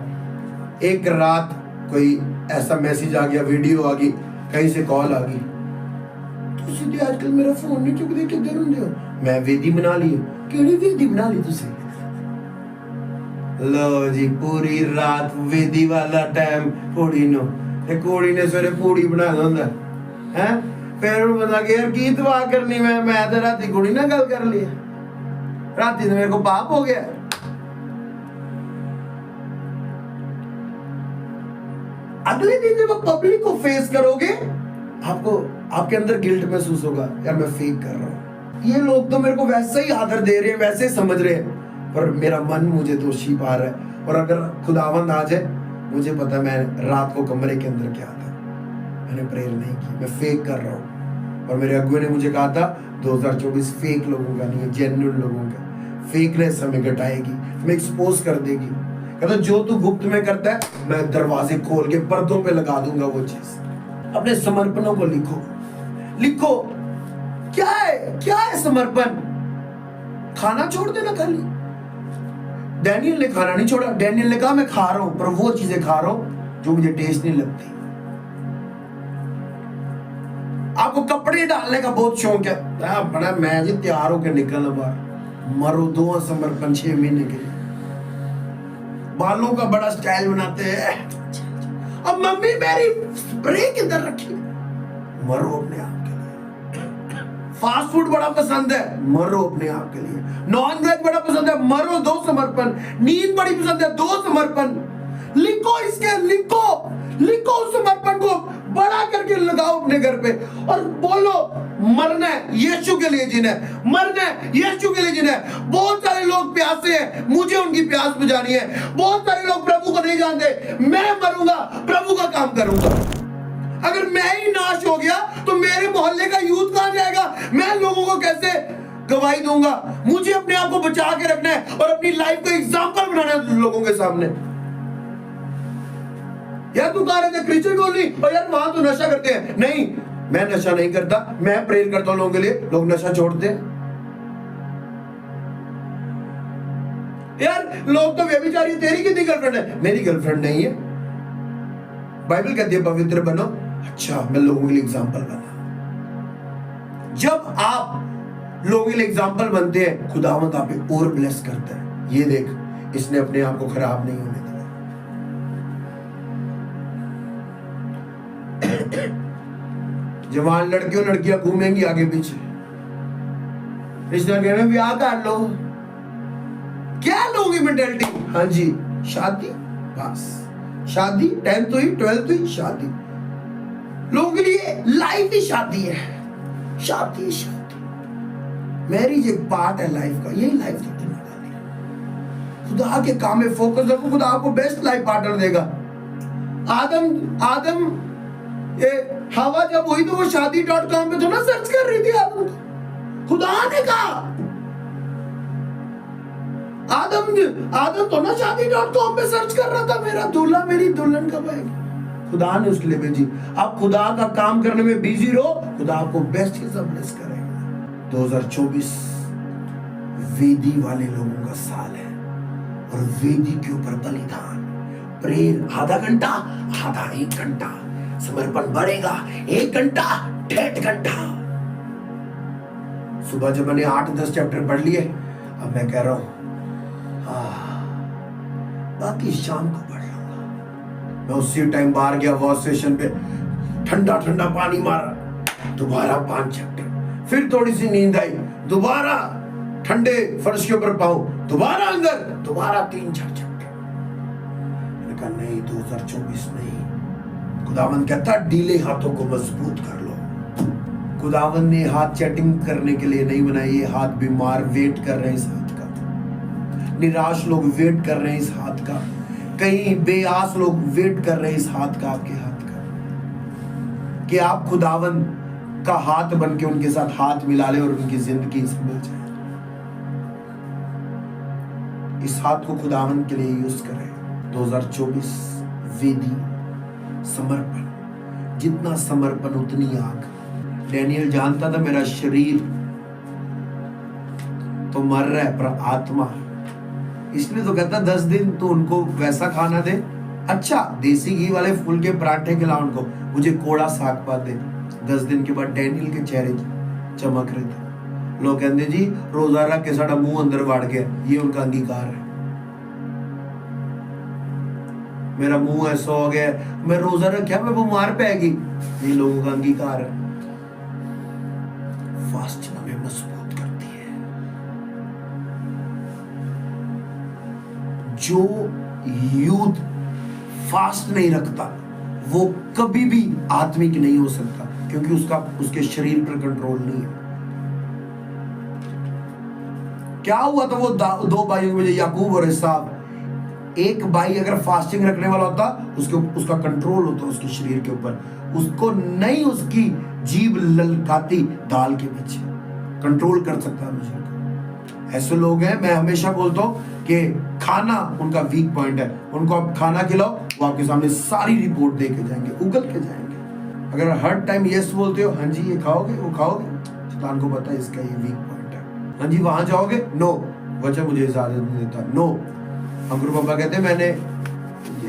एक रात कोई ऐसा मैसेज आ गया, वीडियो आ गई, कहीं से कॉल आ गई, तो सीधे आजकल मेरा फोन नहीं चुकदे, किधर होंगे हो? मैं वेदी बना ली। केड़ी वेदी बना ली तुसे? लो जी, पूरी रात वेदी वाला टाइम पूड़ी नो, कुड़ी ने सवेरे पूड़ी बना होंदा है। फिर बंदा के यार की दुआ करनी, मैं तो राती कुड़ी ना गल कर ली, राती तो मेरे को पाप हो गया। अगले दिन जब आप पब्लिक को फेस करोगे, आपको आपके अंदर गिल्ट महसूस होगा, यार मैं फेक कर रहा हूं, ये लोग तो मेरे को वैसे ही आदर दे रहे हैं, वैसे ही समझ रहे हैं, पर मेरा मन मुझे दोषी पा रहा है। और अगर खुदावंद आ जाए मुझे पता मैं रात को कमरे के अंदर क्या था, मैंने प्रेयर नहीं की, मैं फेक कर रहा हूँ। और मेरे अगुए ने मुझे कहा था 2024 फेक लोगों का नहीं है, जेन्युइन लोगों का। फेकनेस हमें घटाएगी, हमें एक्सपोज कर देगी। कहता जो तू गुप्त में करता है मैं दरवाजे खोल के पर्दों पे लगा दूंगा वो चीज। अपने समर्पणों को लिखो, लिखो क्या है समर्पण? खाना छोड़ देना खाली। डैनियल ने खाना नहीं छोड़ा। डैनियल ने कहा मैं खा रहा हूं पर वो चीजें खा रहा हूं जो मुझे टेस्ट नहीं लगती। आपको कपड़े डालने का बहुत शौक है, बड़ा मैं जी तैयार होकर निकलना बाहर, मरो दो समर्पण 6 महीने के लिए। बालों का बड़ा स्टाइल बनाते हैं, अब मम्मी मेरी स्प्रे किधर रखी, मरो अपने आप के लिए। फास्ट फूड बड़ा पसंद है, मरो अपने आप के लिए। नॉन वेज बड़ा पसंद है, मरो, दो समर्पण। नींद बड़ी पसंद है, दो समर्पण। लिखो इसके, लिखो उस समर्पण को बड़ा करके लगाओ अपने घर पे और बोलो मरना है यीशु के लिए जीना है, मरना है यीशु के लिए जीना है। बहुत सारे लोग प्यासे हैं, मुझे उनकी प्यास बुझानी है। बहुत सारे लोग प्रभु को नहीं जानते, मैं मरूंगा प्रभु का काम करूंगा। अगर मैं ही नाश हो गया तो मेरे मोहल्ले का यूथ कहां जाएगा? मैं लोगों को कैसे गवाही दूंगा? मुझे अपने आप को बचा के रखना है और अपनी लाइफ को एग्जाम्पल बनाना है लोगों के सामने। यार तू कह रहे थे क्रिश्चियन कॉलोनी और यार वहां तो नशा करते हैं। नहीं, मैं नशा नहीं करता, मैं प्रेयर करता हूं लोगों के लिए, लोग नशा छोड़ते हैं। यार लोग तो व्यभिचारी, तेरी कितनी गर्लफ्रेंड है? मेरी गर्लफ्रेंड नहीं है। बाइबल कहती है पवित्र बनो। अच्छा, मैं लोगों के लिए एग्जाम्पल बना। जब आप लोगों के लिए एग्जाम्पल बनते हैं, खुदावंद आप पे और ब्लेस करता है। ये देख, इसने अपने आप को खराब नहीं होने दिया। जवान लड़के और लड़कियां घूमेंगी आगे पीछे, रिश्ता कहने ब्याह कर लो। क्या लोगों की मेंटालिटी? हाँ जी, शादी, बस शादी, 10th हुई 12th हुई शादी। लोगों के लिए लाइफ ही शादी है, शादी शादी। मैरिज एक पार्ट है लाइफ का, यही लाइफ की जिम्मेदारी है। खुदा के काम में फोकस रखो, खुदा आपको बेस्ट लाइफ पार्टनर देगा। आदम ये हवा जब हुई तो वो शादी.com पे तो ना सर्च कर रही थी आदम को। खुदा ने कहा, आदम तो ना शादी.com पे सर्च कर रहा था मेरा दूल्हा, मेरी दुल्हन कब आएगी। खुदा ने उसके लिए भेजी। आप खुदा का काम करने में बिजी रहो, खुदा आपको बेस्ट ही सब ब्लेस करेगा। 2024 वेदी वाले लोगों का साल है और वेदी के ऊपर बलिदान, प्रेयर आधा घंटा, आधा 1 घंटा, समर्पण बढ़ेगा 1 घंटा 1.5 घंटा। सुबह जब मैंने 8-10 चैप्टर पढ़ लिए, अब मैं कह रहा हूं बाकी शाम को पढ़ लूंगा। मैं उसी टाइम बाहर गया वॉश स्टेशन पे, ठंडा ठंडा पानी मारा, दोबारा 5 चैप्टर, फिर थोड़ी सी नींद आई, दोबारा ठंडे फर्श के ऊपर पाऊं, दोबारा अंदर, दोबारा 3-4 चैप्टर। मैंने कहा नहीं, 2024 नहीं। खुदावंद कहता डीले हाथों को मजबूत कर लो। खुदावंद ने हाथ चैटिंग करने के लिए नहीं बनाए, ये हाथ बीमार वेट कर रहे हैं इस हाथ का, निराश लोग वेट कर रहे हैं इस हाथ का, कई बेआस लोग वेट कर रहे हैं इस हाथ का, आपके हाथ का, कि आप खुदावंद का हाथ बन के उनके साथ हाथ मिला ले और उनकी जिंदगी संभल जाए। इस हाथ को खुदावंद के लिए यूज करें। 2024 वेदी, समर्पण, जितना समर्पण उतनी आग। डैनियल जानता था मेरा शरीर तो मर रहा है पर आत्मा, इसलिए तो कहता 10 दिन तो उनको वैसा खाना दे, अच्छा देसी घी वाले फूल के पराठे खिला उनको, मुझे कोड़ा साग पा दे। 10 दिन के बाद डैनियल के चेहरे चमक रहे थे। लोग कहते जी रोजा रख के साड़ा मुंह अंदर वाड़ गया, ये उनका अंगीकार है। मेरा मुंह ऐसा हो गया, मैं रोजा रखा मैं बीमार पैगी, ये लोगों का अंगीकार है। फास्टिंग हमें मजबूत करती है। जो यूथ फास्ट नहीं रखता वो कभी भी आत्मिक नहीं हो सकता, क्योंकि उसके शरीर पर कंट्रोल नहीं है। क्या हुआ था वो 2 भाइयों में, याकूब और ईसाव, एक भाई अगर फास्टिंग रखने वाला होता, उसका कंट्रोल होता उसके शरीर के ऊपर, उसको नहीं उसकी जीभ ललकाती दाल के पीछे, कंट्रोल कर सकता है मुझे। ऐसे लोग हैं, मैं हमेशा बोलता हूँ कि खाना उनका वीक पॉइंट है। उनको आप खाना खिलाओ, वो आपके सामने सारी रिपोर्ट दे के जाएंगे, उगल के जाएंगे। अगर हर टाइम यस बोलते हो, हाँ जी ये खाओगे वो खाओगे, शैतान को पता है इसका ये वीक पॉइंट है। हाँ जी वहां जाओगे, नो, वजह मुझे इजाजत नहीं देता, नो। अंकुर पापा कहते हैं, मैंने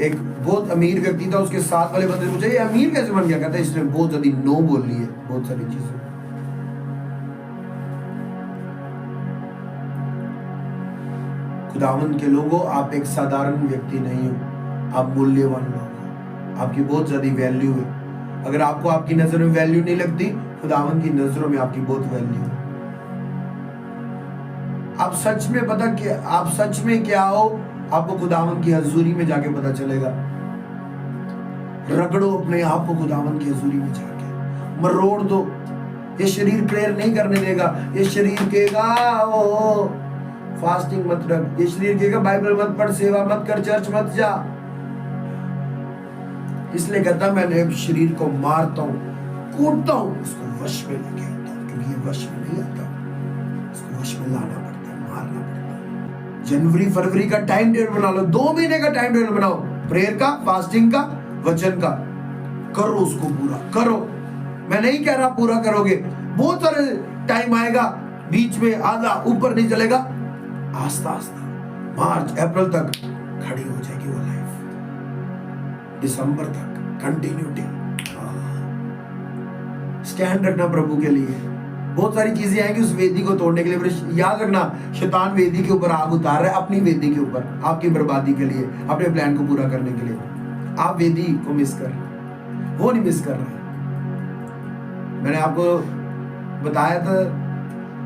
एक बहुत अमीर व्यक्ति था, उसके साथ वाले बंदे पूछे ये अमीर कैसे बन गया, कहता है इसने बहुत ज्यादा नो बोल ली है बहुत सारी चीजें। खुदावंद के लोगों, आप एक साधारण व्यक्ति नहीं हो, आप मूल्यवान लोग हो, आपकी बहुत ज्यादा वैल्यू है। अगर आपको आपकी नजर में वैल्यू नहीं लगती, खुदावंद की नजरों में आपकी बहुत वैल्यू है। आप सच में पता क्या, आप सच में क्या हो, आपको खुदावंद की हजूरी में जाके पता चलेगा। रगड़ो अपने आप को खुदावंद की हजूरी में जाके, मरोड़ दो। ये शरीर प्रेयर नहीं करने देगा, ये शरीर कहेगा ओ फास्टिंग मत रख, ये शरीर कहेगा बाइबल मत पढ़, सेवा मत कर, चर्च मत जा। इसलिए कहता मैं शरीर को मारता हूं, कूटता हूं, उसको वश में लेके आता हूं, क्योंकि ये वश में नहीं आता, उसको वश में लाना पड़ता है, मारना पड़ता है। जनवरी फरवरी का टाइम टेबल बना लो, 2 महीने का टाइम टेबल बनाओ, प्रेयर का, फास्टिंग का, वचन का, करो उसको पूरा करो। मैं नहीं कह रहा पूरा करोगे, बहुत सारे टाइम आएगा बीच में, आधा ऊपर नहीं चलेगा, आस्ता आस्ता मार्च अप्रैल तक खड़ी हो जाएगी वो लाइफ, दिसंबर तक कंटिन्यूटी। स्टैंड रखना प्रभु के लिए। बहुत सारी चीजें आएंगी उस वेदी को तोड़ने के लिए। याद रखना, शैतान वेदी के ऊपर आग उतार रहा है, अपनी वेदी के ऊपर, आपकी बर्बादी के लिए, अपने प्लान को पूरा करने के लिए। आप वेदी को मिस कर रहे, वो नहीं मिस कर रहे। मैंने आपको बताया था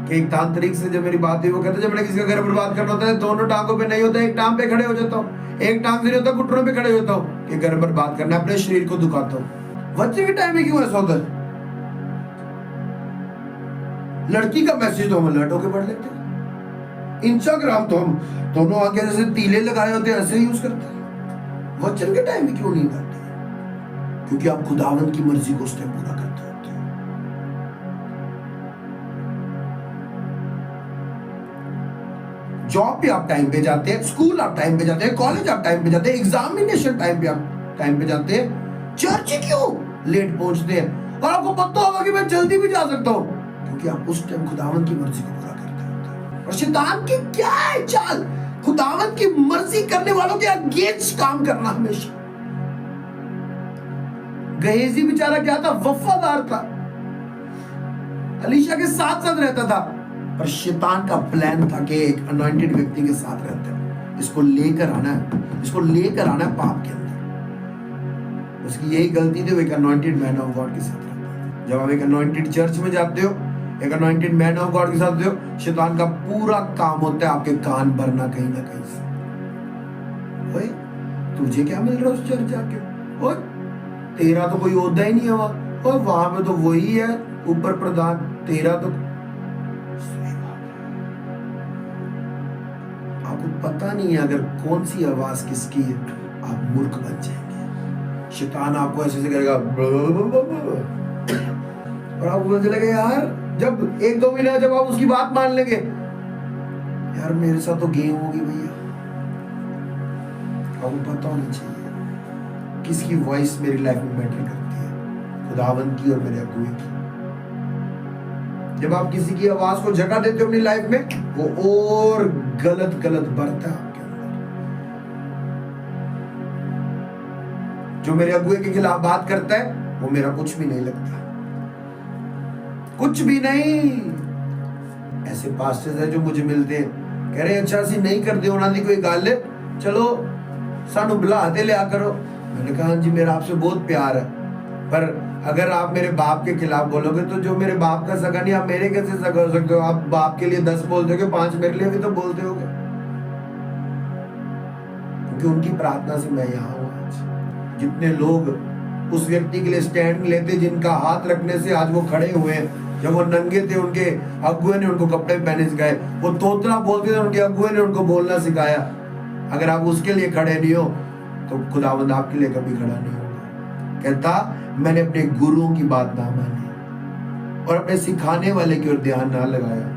कि एक तांत्रिक से जब मेरी बात हुई, वो कहते जब मैंने किसी का घर बर्बाद करना होता है, दोनों टांगों पे नहीं होता, एक टांग पे खड़े हो जाता हूँ, एक टांग से नहीं होता, घुटनों पे खड़े होता हूँ कि घर बर्बाद करना, अपने शरीर को दुखाता हूँ। बच्चे के टाइम में क्यों ऐसा होता है? लड़की का मैसेज तो हम अलर्ट होकर पढ़ लेते हैं, इंस्टाग्राम तो हम दोनों आगे जैसे तीले लगाए होते हैं ऐसे यूज करते हैं। वचन के टाइम में क्यों नहीं करते? क्योंकि आप खुदावंद की मर्जी को उस टाइम पूरा करते होते हैं। जॉब पे आप टाइम पे जाते हैं, स्कूल आप टाइम पे जाते हैं, कॉलेज आप टाइम पे जाते हैं, एग्जामिनेशन टाइम पे आप टाइम पे जाते हैं, चर्च क्यों लेट पहुंचते हैं? और आपको पता होगा कि मैं जल्दी भी जा सकता हूं, क्योंकि आप उस टाइम खुदावंद की मर्जी को पूरा करते होते हैं। और शैतान की क्या है चाल? खुदावंद की मर्जी करने वालों के अगेंस्ट काम करना हमेशा। गहेजी बेचारा क्या था? वफादार था, अलीशा के साथ साथ रहता था, पर शैतान का प्लान था कि एक अनॉइंटेड व्यक्ति के साथ रहता है, इसको लेकर आना है, इसको लेकर आना है पाप के अंदर। उसकी यही गलती थी, वो एक अनॉइंटेड मैन ऑफ गॉड के साथ रहता है। जब आप एक अनॉइंटेड चर्च में जाते हो, एक अनॉइंटेड मैन ऑफ गॉड के साथ रहते हो, शैतान का पूरा काम होता है आपके कान भरना कहीं ना कहीं से। ओए तुझे क्या मिल रहा है उस चर्च जाके? ओए तेरा तो कोई ओहदा ही नहीं है वहां, और वहां पे तो वही है ऊपर प्रधान, तेरा तो आपको पता नहीं है अगर कौन सी आवाज किसकी है, आप मूर्ख बन जाएंगे। शैतान आपको ऐसे करेगा और आपको पता चलेगा यार, जब 1-2 महीने जब आप उसकी बात मान लेंगे, यार मेरे साथ तो गेम होगी भैया। आपको पता होना चाहिए किसकी वॉइस मेरी लाइफ में मैटर करती है, खुदावंद की और मेरे अगुए की। जब आप किसी की आवाज को जगह देते हो अपनी लाइफ में, वो और गलत गलत बढ़ता है आपके अंदर। जो मेरे अगुए के खिलाफ बात करता है, वो मेरा कुछ भी नहीं लगता, कुछ भी नहीं। ऐसे पास्टर्स हैं जो मुझे मिलते हैं, कह रहे अच्छा सी नहीं कर दे उन्होंने कोई गल, चलो सानू बुलाते लिया करो। मैंने कहा जी मेरा आपसे बहुत प्यार है, पर अगर आप मेरे बाप के खिलाफ बोलोगे तो जो मेरे बाप का सगा नहीं, आप मेरे कैसे सगा हो सकते हो? आप बाप के लिए 10 बोलते हो, 5 मेरे लिए भी तो बोलते होगे, क्योंकि उनकी प्रार्थना से मैं यहाँ हूँ आज। जितने लोग उस व्यक्ति के लिए स्टैंड लेते, जिनका हाथ रखने से आज वो खड़े हुए हैं, जब वो नंगे थे उनके अगुए ने उनको कपड़े पहने सिखाए, वो तोतला बोलते थे उनके अगुए ने उनको बोलना सिखाया। अगर आप उसके लिए खड़े नहीं हो तो खुदावंद आपके लिए कभी खड़ा नहीं होगा। कहता मैंने अपने गुरुओं की बात ना मानी और अपने सिखाने वाले की ओर ध्यान ना लगाया।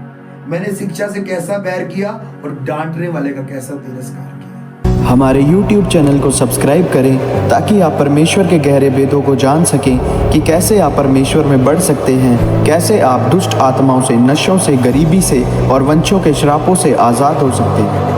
मैंने शिक्षा से कैसा बैर किया और डांटने वाले का कैसा तिरस्कार किया। हमारे YouTube चैनल को सब्सक्राइब करें ताकि आप परमेश्वर के गहरे भेदों को जान सकें कि कैसे आप परमेश्वर में बढ़ सकते हैं, कैसे आप दुष्ट आत्माओं से, नशों से, गरीबी से और वंशों के श्रापों से आज़ाद हो सकते हैं।